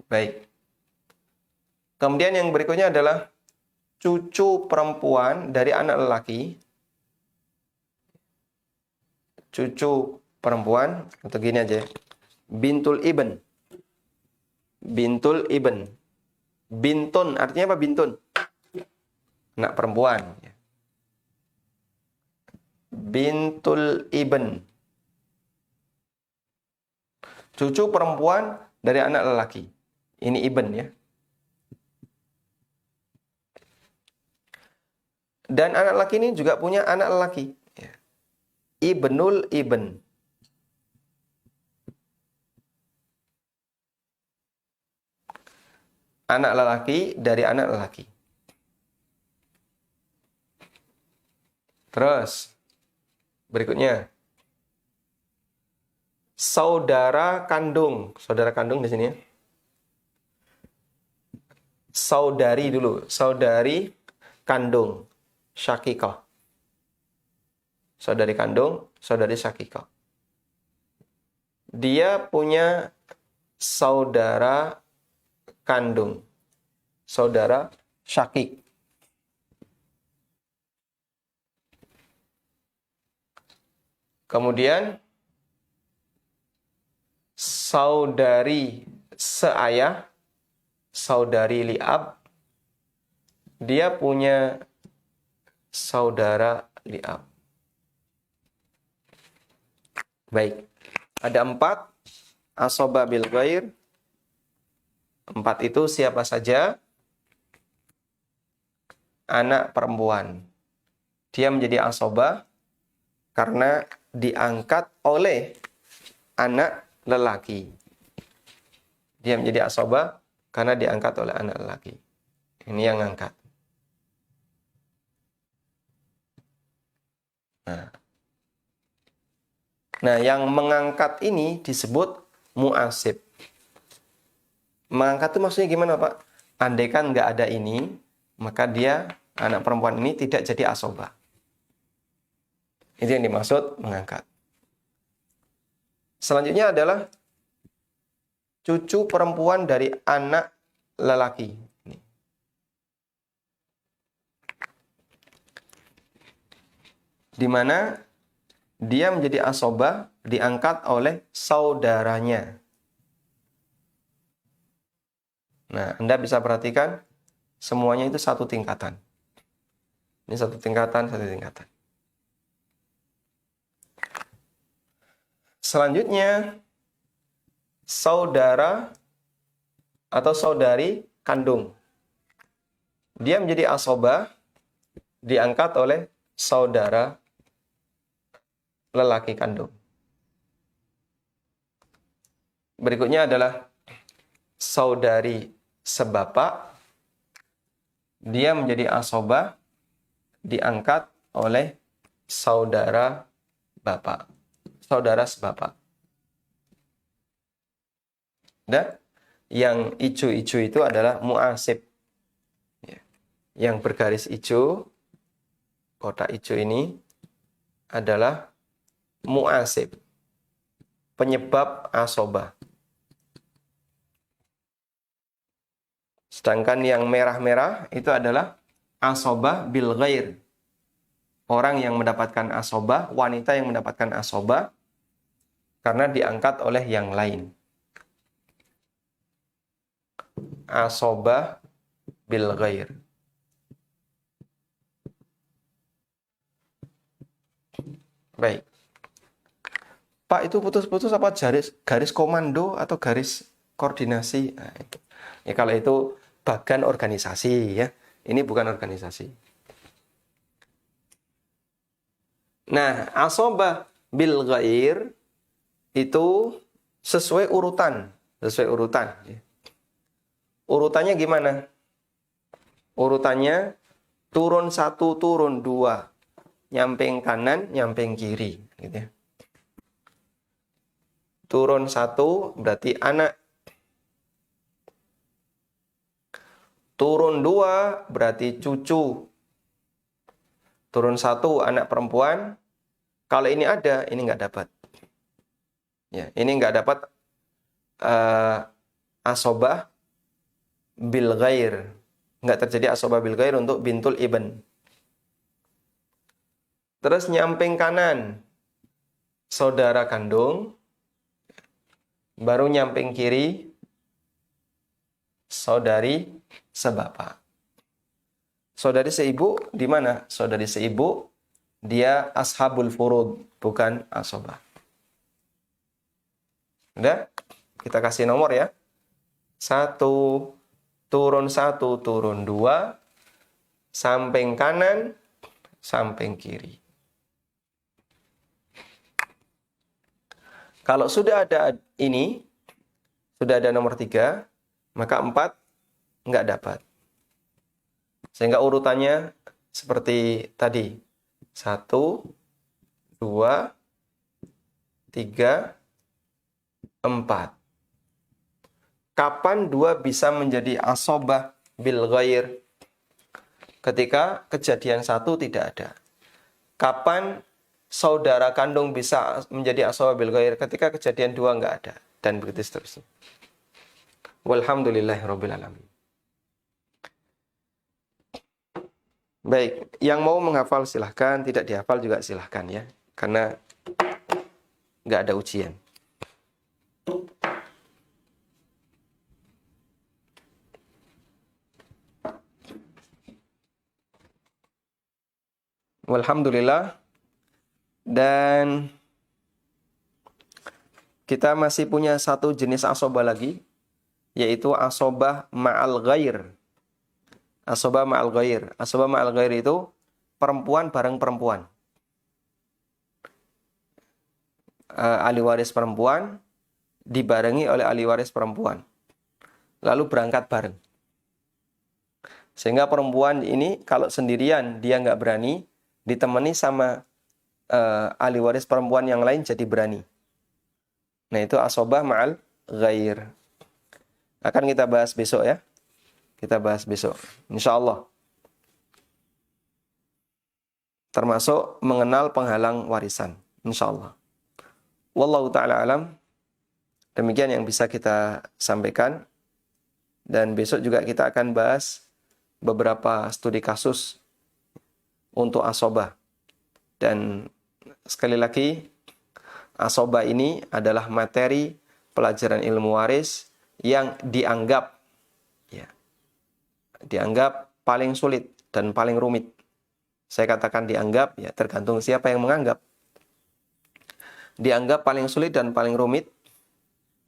S1: Baik. Kemudian yang berikutnya adalah cucu perempuan dari anak lelaki. Cucu perempuan, atau gini aja. Bintul ibn. Bintul ibn. Bintun, artinya apa bintun? Anak perempuan. Bintul ibn. Cucu perempuan dari anak lelaki. Ini ibn ya. Dan anak lelaki ini juga punya anak lelaki. ibnul ibn. Anak lelaki dari anak lelaki. Terus, berikutnya. Saudara kandung. Saudara kandung di sini ya. Saudari dulu. Saudari kandung. Syakikah. Saudari kandung, saudari syakikah. Dia punya saudara kandung. Saudara syakik. Kemudian saudari seayah, saudari liab, dia punya saudara liab. Baik, ada 4 asoba bil ghair. 4 itu siapa saja? Anak perempuan. Dia menjadi asoba karena diangkat oleh anak lelaki. Dia menjadi asoba karena diangkat oleh anak lelaki. Ini yang angkat. Nah, yang mengangkat ini disebut mu'asib. Mengangkat itu maksudnya gimana, Pak? Andaikan nggak ada ini, maka dia, anak perempuan ini tidak jadi asoba. Itu yang dimaksud mengangkat. Selanjutnya adalah cucu perempuan dari anak lelaki. Di mana dia menjadi asoba diangkat oleh saudaranya. Nah, Anda bisa perhatikan semuanya itu satu tingkatan. Ini satu tingkatan, satu tingkatan. Selanjutnya, saudara atau saudari kandung. Dia menjadi asoba diangkat oleh saudara lelaki kandung. Berikutnya adalah saudari sebapak. Dia menjadi asoba diangkat oleh saudara bapak. Saudara sebapak. Dan yang hijau-hijau itu adalah mu'asib. Yang bergaris hijau, kotak hijau ini adalah mu'asib. Penyebab asoba. Sedangkan yang merah-merah itu adalah asoba bil ghair. Orang yang mendapatkan asoba, wanita yang mendapatkan asoba karena diangkat oleh yang lain. Asoba bil ghair. Baik. Pak, itu putus-putus apa garis komando atau garis koordinasi? Nah, itu. Ya, kalau itu bagan organisasi ya. Ini bukan organisasi. Nah, asoba bil ghair itu sesuai urutan. Sesuai urutan. Urutannya gimana? Urutannya turun 1, turun 2. Nyamping kanan, nyamping kiri. Gitu ya. Turun 1 berarti anak. Turun 2 berarti cucu. Turun 1 anak perempuan. Kalau ini ada, ini nggak dapat. Ya, ini nggak dapat asobah bil ghair. Nggak terjadi asobah bil ghair untuk bintul ibn. Terus nyamping kanan, saudara kandung. Baru nyamping kiri, saudari sebapak. Saudari seibu di mana? Saudari seibu, dia ashabul furud, bukan asobah. Udah? Kita kasih nomor ya. 1, turun 1, turun 2, samping kanan, samping kiri. Kalau sudah ada ini, sudah ada nomor 3, maka 4 nggak dapat. Sehingga urutannya seperti tadi. 1, 2, 3, 4. Kapan 2 bisa menjadi asobah bil ghair? Ketika kejadian 1 tidak ada. Kapan saudara kandung bisa menjadi asobah bil ghair? Ketika kejadian 2 nggak ada. Dan begitu seterusnya. Walhamdulillahirabbil alamin. Baik, yang mau menghafal silahkan, tidak dihafal juga silahkan ya. Karena nggak ada ujian. Walhamdulillah. Dan kita masih punya satu jenis asobah lagi, yaitu asobah ma'al ghair. Asobah ma'al ghair. Asobah ma'al ghair itu perempuan bareng perempuan. Ahli waris perempuan dibarengi oleh ahli waris perempuan. Lalu berangkat bareng. Sehingga perempuan ini kalau sendirian dia nggak berani, ditemani sama ahli waris perempuan yang lain jadi berani. Nah itu asobah ma'al ghair. Akan kita bahas besok ya. Kita bahas besok. Insya Allah. Termasuk mengenal penghalang warisan. Insya Allah. Wallahu ta'ala alam. Demikian yang bisa kita sampaikan. Dan besok juga kita akan bahas beberapa studi kasus untuk asobah. Dan sekali lagi, asobah ini adalah materi pelajaran ilmu waris yang dianggap paling sulit dan paling rumit. Saya katakan dianggap, ya tergantung siapa yang menganggap. Dianggap paling sulit dan paling rumit,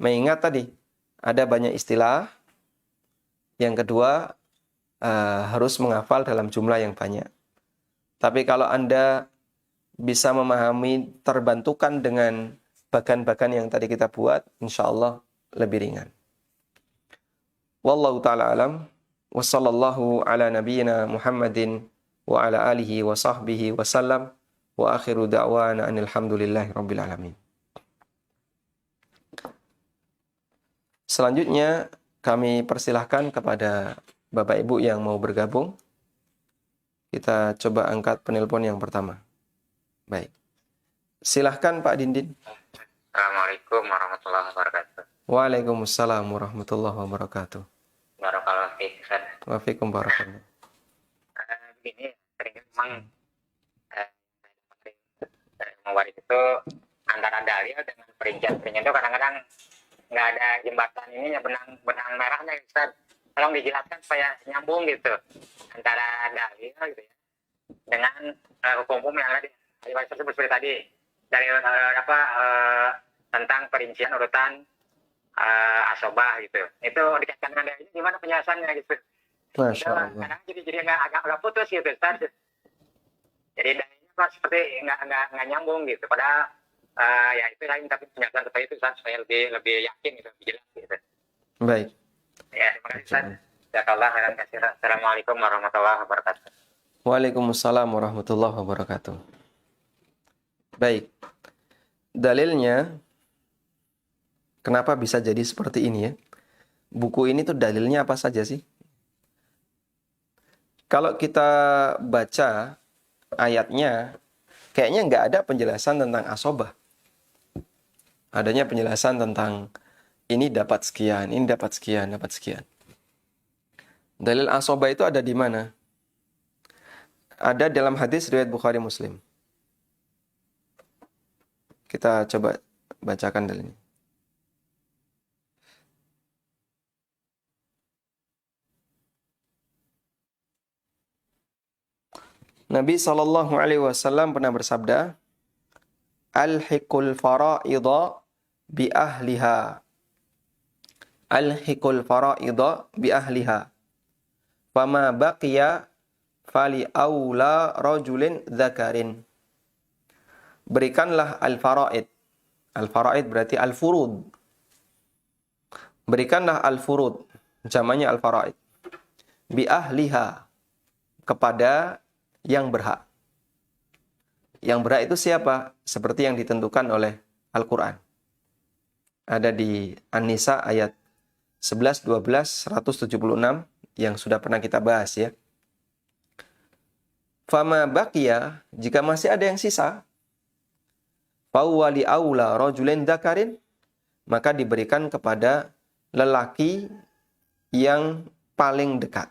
S1: mengingat tadi, ada banyak istilah. Yang kedua, harus menghafal dalam jumlah yang banyak. Tapi kalau Anda bisa memahami, terbantukan dengan bagan-bagan yang tadi kita buat, insya Allah lebih ringan. Wallahu ta'ala alam. Wa sallallahu ala nabiyyina Muhammadin wa ala alihi wa sahbihi wa sallam. Wa akhiru da'wana anilhamdulillahi rabbil alamin. Selanjutnya kami persilahkan kepada Bapak Ibu yang mau bergabung. Kita coba angkat penelpon yang pertama. Baik. Silahkan Pak Dindin.
S2: Assalamualaikum warahmatullahi wabarakatuh.
S1: Waalaikumsalam warahmatullahi wabarakatuh.
S2: Barakallahu fiik, Ustaz.
S1: Waalaikum barakallahu.
S2: Begini, sering memang waris itu antara dalil dengan perincian-perincian itu kadang-kadang nggak ada jembatan ininya, benang merahnya, Ustaz. Tolong dijelaskan supaya nyambung gitu antara dalil gitu ya dengan hukum-hukum yang ada di waris tersebut seperti tadi dari tentang perincian urutan asobah gitu. Itu dikaitkan dengan dalilnya gimana penjelasannya gitu.
S1: Masya Allah.
S2: Kadang jadi agak putus gitu, Ustaz. Jadi dalilnya kok seperti nggak nyambung gitu. Padahal ya itu saya minta penjelasan seperti itu, Ustaz, supaya lebih yakin gitu, lebih jelas gitu.
S1: Baik.
S2: Ya, terima kasih, Ustaz. Jazakallah khairan katsira. Assalamualaikum warahmatullahi wabarakatuh.
S1: Waalaikumsalam warahmatullahi wabarakatuh. Baik. Dalilnya, kenapa bisa jadi seperti ini ya? Buku ini tuh dalilnya apa saja sih? Kalau kita baca ayatnya, kayaknya nggak ada penjelasan tentang asobah. Adanya penjelasan tentang ini dapat sekian, ini dapat sekian, dapat sekian. Dalil asobah itu ada di mana? Ada dalam hadis riwayat Bukhari Muslim. Kita coba bacakan dalilnya. Nabi SAW pernah bersabda, Alhiqul fara'idha bi ahliha. Alhiqul fara'idha bi ahliha. Fama baqiya fali awla rajulin dzakarin. Berikanlah al-fara'id. Al-faraid berarti al-furud. Berikanlah al-furud, jamannya al-faraid. Bi ahliha, kepada yang berhak. Yang berhak itu siapa? Seperti yang ditentukan oleh Al-Quran. Ada di An-Nisa ayat 11, 12, 176 yang sudah pernah kita bahas ya. Fama baqiya, jika masih ada yang sisa, fawwali aula rajulin dzakarin, maka diberikan kepada lelaki yang paling dekat.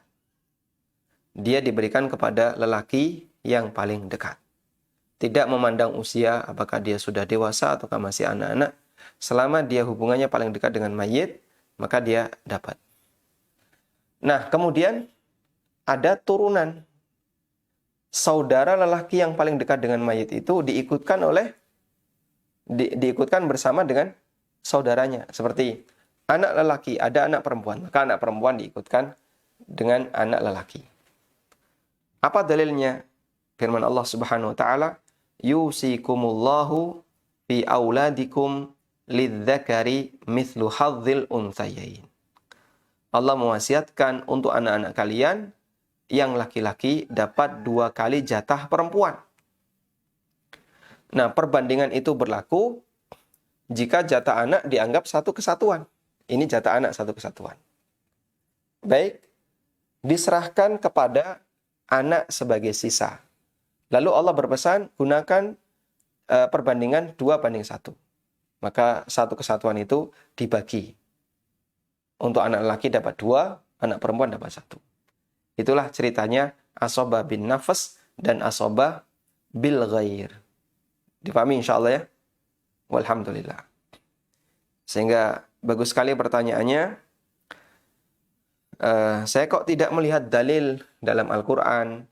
S1: Dia diberikan kepada lelaki yang paling dekat. Tidak memandang usia, apakah dia sudah dewasa ataukah masih anak-anak. Selama dia hubungannya paling dekat dengan mayit, maka dia dapat. Nah, kemudian ada turunan. Saudara lelaki yang paling dekat dengan mayit itu diikutkan bersama dengan saudaranya. Seperti anak lelaki, ada anak perempuan. Maka anak perempuan diikutkan dengan anak lelaki. Apa dalilnya? Firman Allah Subhanahu wa taala, yusikumullahu fi auladikum lidzakari mithlu hadzil unthayain. Allah mewasiatkan untuk anak-anak kalian yang laki-laki dapat 2 kali jatah perempuan. Nah, perbandingan itu berlaku jika jatah anak dianggap satu kesatuan. Ini jatah anak satu kesatuan. Baik, diserahkan kepada anak sebagai sisa. Lalu Allah berpesan, gunakan perbandingan 2:1. Maka satu kesatuan itu dibagi. Untuk anak laki dapat 2, anak perempuan dapat 1. Itulah ceritanya asobah bin nafas dan asobah bil ghair. Dipahami insya Allah ya? Walhamdulillah. Sehingga bagus sekali pertanyaannya. Saya kok tidak melihat dalil dalam Al-Quran,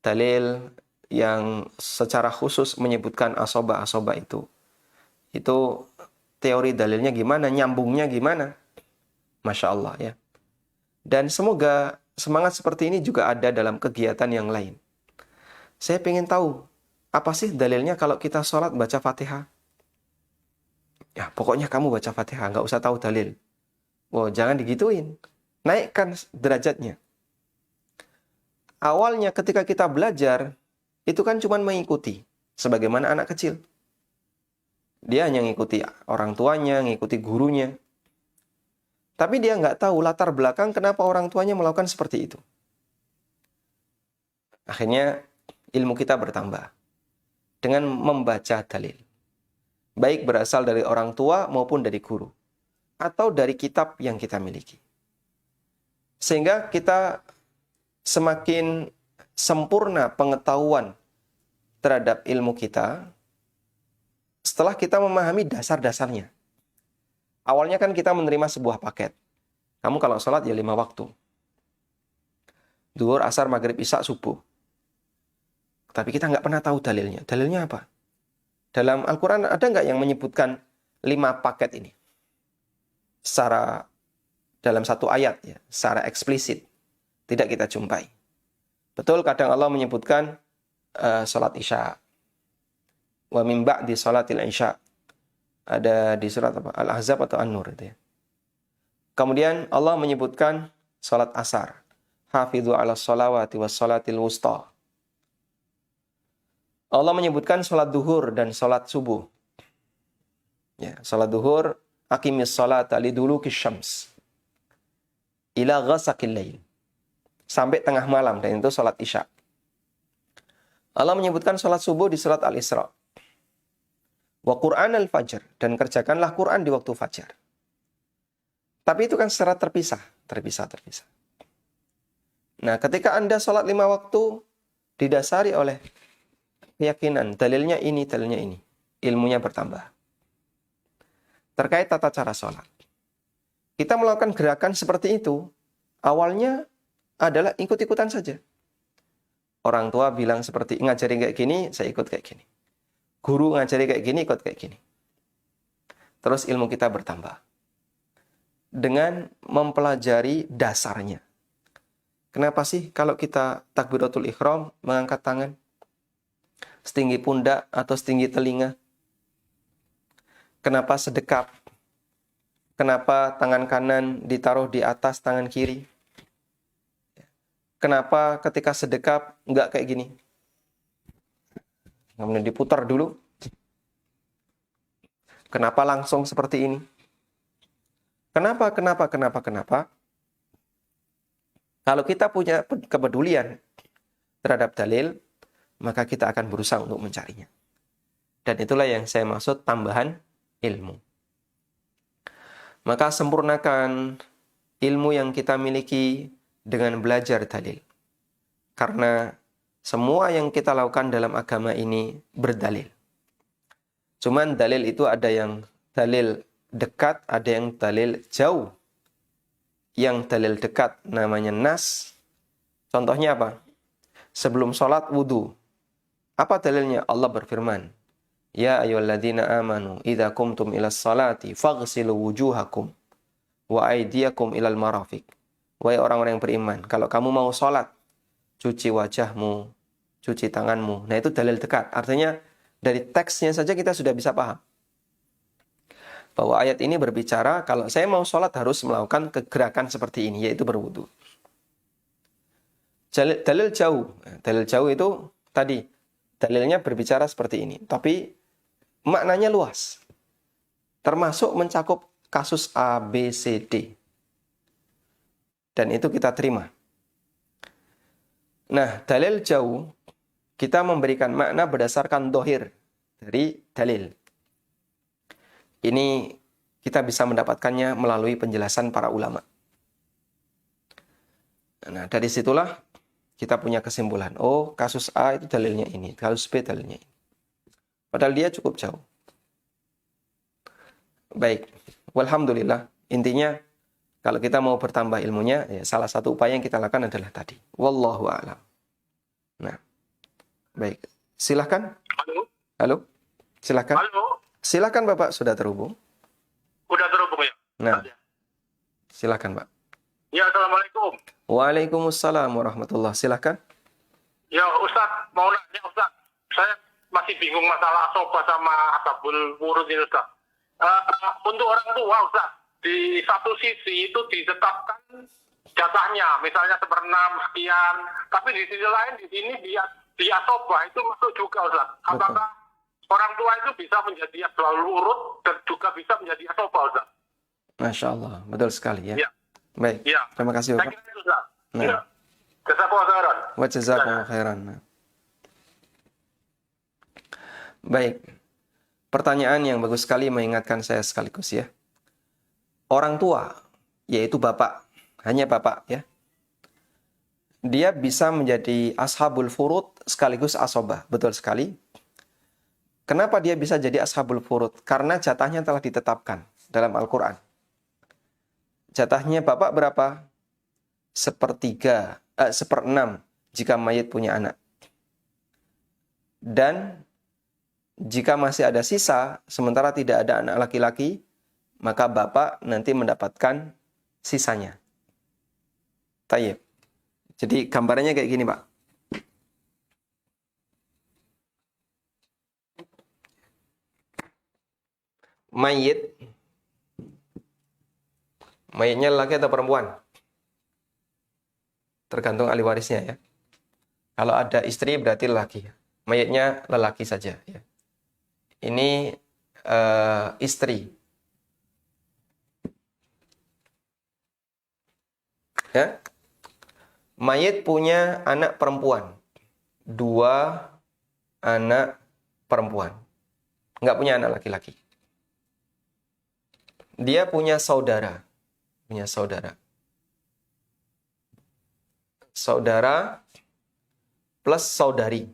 S1: dalil yang secara khusus menyebutkan asobah-asobah itu. Itu teori dalilnya gimana, nyambungnya gimana? Masya Allah ya. Dan semoga semangat seperti ini juga ada dalam kegiatan yang lain. Saya ingin tahu, apa sih dalilnya kalau kita sholat baca Fatihah? Ya, pokoknya kamu baca Fatihah, nggak usah tahu dalil. Oh, jangan digituin. Naikkan derajatnya. Awalnya ketika kita belajar, itu kan cuma mengikuti. Sebagaimana anak kecil. Dia hanya mengikuti orang tuanya, mengikuti gurunya. Tapi dia nggak tahu latar belakang kenapa orang tuanya melakukan seperti itu. Akhirnya ilmu kita bertambah. Dengan membaca dalil. Baik berasal dari orang tua maupun dari guru. Atau dari kitab yang kita miliki. Sehingga kita semakin sempurna pengetahuan terhadap ilmu kita setelah kita memahami dasar-dasarnya. Awalnya kan kita menerima sebuah paket. Kamu kalau sholat ya 5 waktu. Duhur, asar, maghrib, isya, subuh. Tapi kita nggak pernah tahu dalilnya. Dalilnya apa? Dalam Al-Quran ada nggak yang menyebutkan 5 paket ini? Secara dalam satu ayat ya, secara eksplisit. Tidak kita jumpai. Betul kadang Allah menyebutkan sholat isya. Wa min ba'di sholatil isya. Ada di surat apa? Al-Ahzab atau An-Nur itu ya. Kemudian Allah menyebutkan sholat asar. Hafidhu ala sholawati was sholatil wusta. Allah menyebutkan sholat duhur dan sholat subuh. Ya, sholat duhur, aqimis sholata lidulukis syams. Ila ghasaqil lail. Sampai tengah malam, dan itu sholat isya. Allah menyebutkan sholat subuh di surat Al-Isra. Wa Qur'an al-fajr. Dan kerjakanlah Quran di waktu fajar. Tapi itu kan secara terpisah. Nah, ketika Anda sholat 5 waktu, didasari oleh keyakinan. Dalilnya ini. Ilmunya bertambah. Terkait tata cara sholat. Kita melakukan gerakan seperti itu. Awalnya adalah ikut-ikutan saja. Orang tua bilang seperti, ngajari kayak gini, saya ikut kayak gini. Guru ngajari kayak gini, ikut kayak gini. Terus ilmu kita bertambah. Dengan mempelajari dasarnya. Kenapa sih kalau kita takbiratul ihram mengangkat tangan? Setinggi pundak atau setinggi telinga? Kenapa sedekap? Kenapa tangan kanan ditaruh di atas tangan kiri? Kenapa ketika sedekap nggak kayak gini? Kemudian diputar dulu. Kenapa langsung seperti ini? Kenapa? Kalau kita punya kepedulian terhadap dalil, maka kita akan berusaha untuk mencarinya. Dan itulah yang saya maksud tambahan ilmu. Maka sempurnakan ilmu yang kita miliki dengan belajar dalil. Karena semua yang kita lakukan dalam agama ini berdalil. Cuman dalil itu ada yang dalil dekat, ada yang dalil jauh. Yang dalil dekat namanya nas. Contohnya apa? Sebelum sholat wudu. Apa dalilnya? Allah berfirman, Ya ayyuhalladzina amanu idza qumtum ilas salati faghsilu wujuhakum wa aydiyakum ilal marafiq. Wahai orang-orang yang beriman, kalau kamu mau sholat, cuci wajahmu, cuci tanganmu. Nah, itu dalil dekat. Artinya dari teksnya saja kita sudah bisa paham bahwa ayat ini berbicara kalau saya mau sholat harus melakukan kegerakan seperti ini, yaitu berwudu. Dalil jauh itu tadi dalilnya berbicara seperti ini, tapi maknanya luas, termasuk mencakup kasus A, B, C, D. Dan itu kita terima. Nah, dalil jauh, kita memberikan makna berdasarkan dohir dari dalil. Ini kita bisa mendapatkannya melalui penjelasan para ulama. Nah, dari situlah kita punya kesimpulan. Oh, kasus A itu dalilnya ini, kasus B dalilnya ini. Padahal dia cukup jauh. Baik, walhamdulillah. Intinya, kalau kita mau bertambah ilmunya, ya salah satu upaya yang kita lakukan adalah tadi. Wallahu a'lam. Nah, baik. Silahkan. Halo? Silahkan.
S3: Halo,
S1: Silahkan Bapak, sudah terhubung.
S3: udah terhubung ya?
S1: Nah, silahkan Pak.
S3: Ya, Assalamualaikum.
S1: Waalaikumsalam warahmatullahi. Silahkan.
S3: Ya, Ustadz, mau nanya Ustadz. Saya masih bingung masalah soba sama ashabul furud ini Ustadz. Untuk orang tua Ustadz, di satu sisi itu ditetapkan jatahnya, misalnya 1/6 sekian. Tapi di sisi lain di sini di asobah itu masuk juga Ustadz. Apakah orang tua itu bisa menjadi ashabul furud dan juga bisa menjadi asobah Ustadz?
S1: Masya Allah, betul sekali ya.
S3: Ya.
S1: Baik,
S3: Ya.
S1: terima kasih
S3: Saya
S1: Bapak.
S3: kira itu Ustadz.
S1: Nah.
S3: Ya. Jazakallahu khairan.
S1: Wa jazakumullahu khairan. Nah. Baik, pertanyaan yang bagus sekali mengingatkan saya sekaligus ya. Orang tua, yaitu bapak, hanya bapak ya. Dia bisa menjadi ashabul furud sekaligus asobah, betul sekali. Kenapa dia bisa jadi ashabul furud? Karena jatahnya telah ditetapkan dalam Al-Quran. Jatahnya bapak berapa? 1/6 jika mayit punya anak. Dan jika masih ada sisa, sementara tidak ada anak laki-laki, maka bapak nanti mendapatkan sisanya. Tayyib. Jadi gambarannya kayak gini, Pak. Mayitnya laki atau perempuan? Tergantung ahli warisnya ya. Kalau ada istri berarti laki. Mayitnya lelaki saja ya. Ini istri. Ya. Mayit punya anak perempuan. 2 anak perempuan. Nggak punya anak laki-laki. Dia punya saudara. Saudara plus saudari.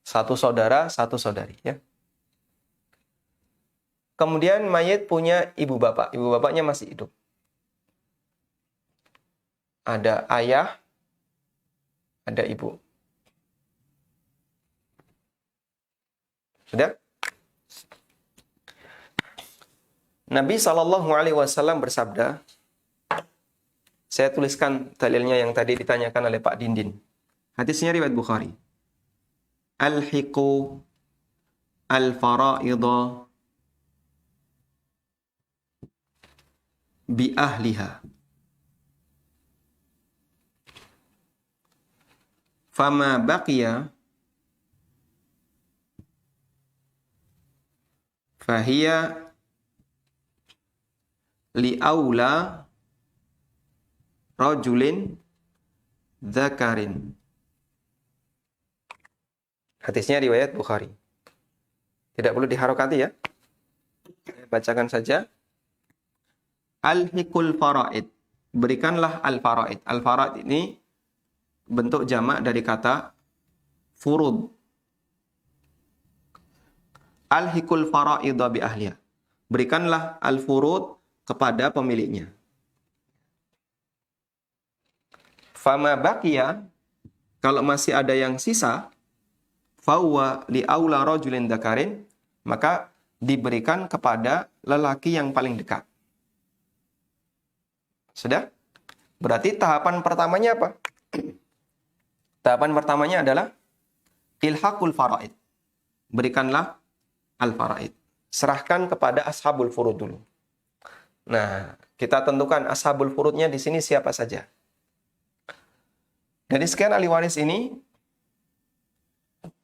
S1: 1 saudara, 1 saudari ya. Kemudian mayit punya ibu bapak. Ibu bapaknya masih hidup. Ada ayah, ada ibu. Sudah? Nabi SAW bersabda, saya tuliskan dalilnya yang tadi ditanyakan oleh Pak Dindin. Hadisnya riwayat Bukhari. Alhiqu al-fara'idha bi ahliha. Fama baqiya fahiya li aula rajulin dzakarin. Hadisnya riwayat Bukhari. Tidak perlu diharokati ya. Saya bacakan saja. Alhiqul faraid. Berikanlah al-faraid. Al-faraid ini bentuk jamak dari kata furud. Alhiqul faraidha bi ahliha. Berikanlah al-furud kepada pemiliknya. Fama baqiya, kalau masih ada yang sisa, fawwa li aula rajulin dzakarin, maka diberikan kepada lelaki yang paling dekat. Sudah? Berarti tahapan pertamanya apa? Tahapan pertamanya adalah ilhaqul faraid. Berikanlah al-faraid. Serahkan kepada ashabul furud dulu. Nah, kita tentukan ashabul furudnya di sini siapa saja. Dari sekian ahli waris ini,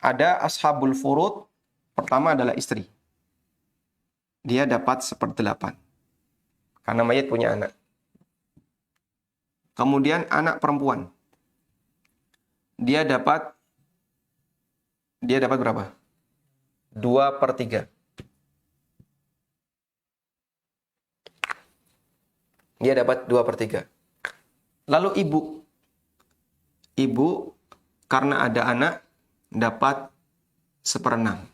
S1: ada ashabul furud, pertama adalah istri. Dia dapat 1/8. Karena mayit punya anak. Kemudian anak perempuan. Dia dapat berapa? 2/3. Dia dapat 2/3. Lalu ibu. Ibu karena ada anak dapat 1/6.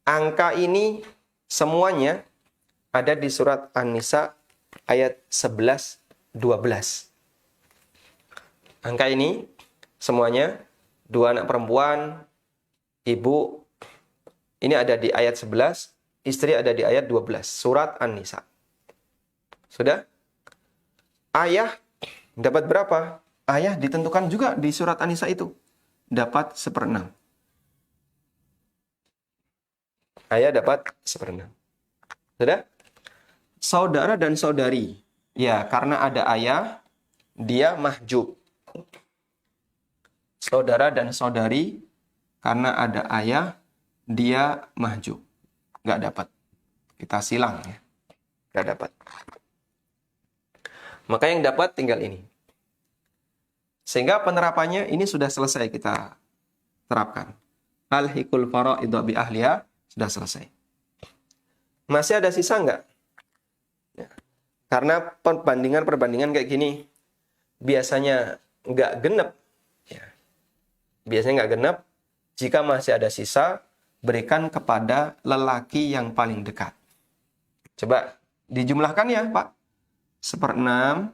S1: Angka ini semuanya ada di surat An-Nisa ayat 11-12. Angka ini semuanya 2 anak perempuan, ibu ini ada di ayat 11, istri ada di ayat 12, surat An-Nisa. Sudah? Ayah dapat berapa? Ayah ditentukan juga di surat An-Nisa itu. Dapat 1/6. Ayah dapat 1/6. Sudah? Saudara dan saudari. Ya, karena ada ayah, dia mahjub. Saudara dan saudari, karena ada ayah, dia mahjub. Nggak dapat. Kita silang ya. Nggak dapat. Maka yang dapat tinggal ini. Sehingga penerapannya ini sudah selesai kita terapkan. Al-hiqul fara'idha bi ahliha sudah selesai. Masih ada sisa nggak? Ya. Karena perbandingan kayak gini biasanya nggak genep. Ya. Biasanya nggak genep. Jika masih ada sisa, berikan kepada lelaki yang paling dekat. Coba dijumlahkan ya, Pak. 1/6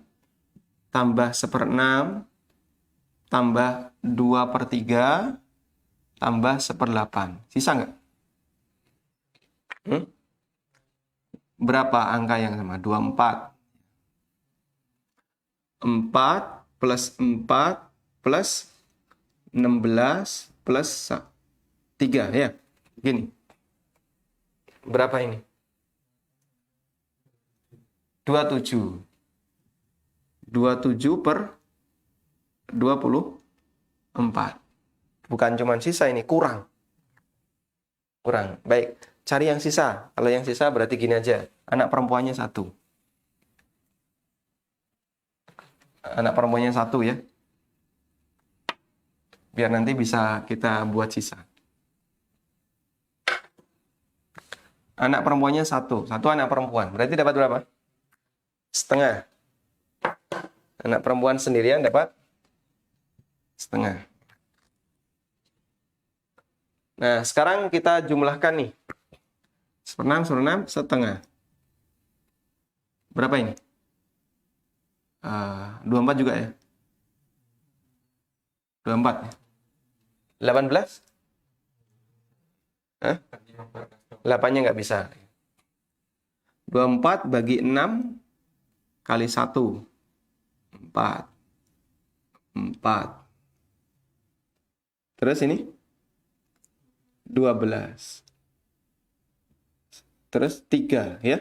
S1: tambah 1/6 tambah 2/3 tambah 1/8. Sisa nggak? Berapa angka yang sama? 24. 4 plus 4 plus 16 plus 3 ya. Gini. Berapa ini? 27. 27 per 24. Bukan cuma sisa ini, kurang. Kurang. Baik, cari yang sisa. Kalau yang sisa berarti gini aja. Anak perempuannya 1. Anak perempuannya 1 ya. Biar nanti bisa kita buat sisa. Anak perempuannya 1. 1 anak perempuan. Berarti dapat berapa? Setengah. Anak perempuan sendirian dapat setengah. Nah, sekarang kita jumlahkan nih. 1/6 setengah. Berapa ini? 24 juga ya? 24 ya? 18? Hah? 8-nya nggak bisa. 24 bagi 6 kali 1. 4. Terus ini? 12. Terus 3, ya.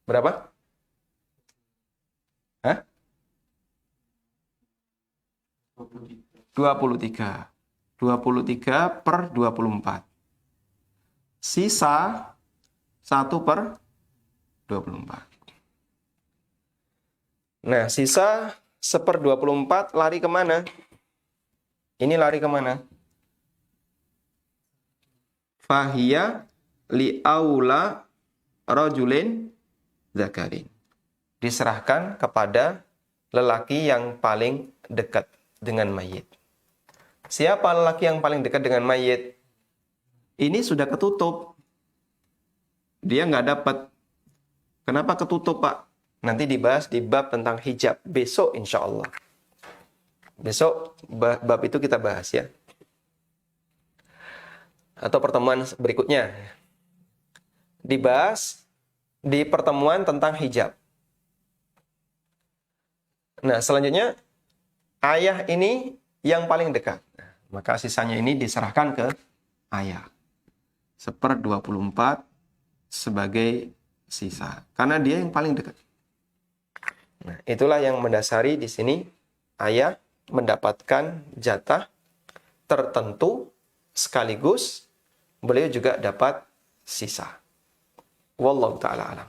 S1: Berapa? Hah? 23. 23 per 24. Sisa 1 per 24. Nah, sisa 1/24 lari kemana? Ini lari kemana? Fahiya li'aula rajulin zakarin. Diserahkan kepada lelaki yang paling dekat dengan mayit. Siapa lelaki yang paling dekat dengan mayit? Ini sudah ketutup. Dia nggak dapat. Kenapa ketutup, Pak? Nanti dibahas di bab tentang hijab. Besok insya Allah. Besok bab itu kita bahas ya. Atau pertemuan berikutnya. Dibahas di pertemuan tentang hijab. Nah, selanjutnya ayah ini yang paling dekat. Maka sisanya ini diserahkan ke ayah. 1/24 sebagai sisa. Karena dia yang paling dekat. Nah, itulah yang mendasari di sini ayah mendapatkan jatah tertentu sekaligus beliau juga dapat sisa. Wallahu ta'ala alam.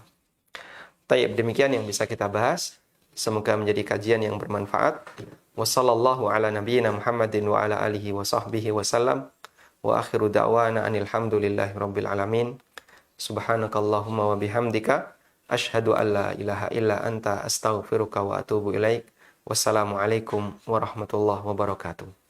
S1: Tayyib, demikian yang bisa kita bahas. Semoga menjadi kajian yang bermanfaat. Wassallallahu ala nabiyyina Muhammadin wa ala alihi wa sahbihi wa sallam. Wa akhiru da'wana anilhamdulillahi rabbil alamin. Subhanakallahumma wa bihamdika. Ashhadu an la ilaha illa anta astaghfiruka wa atubu ilaik. Wassalamualaikum warahmatullahi wabarakatuh.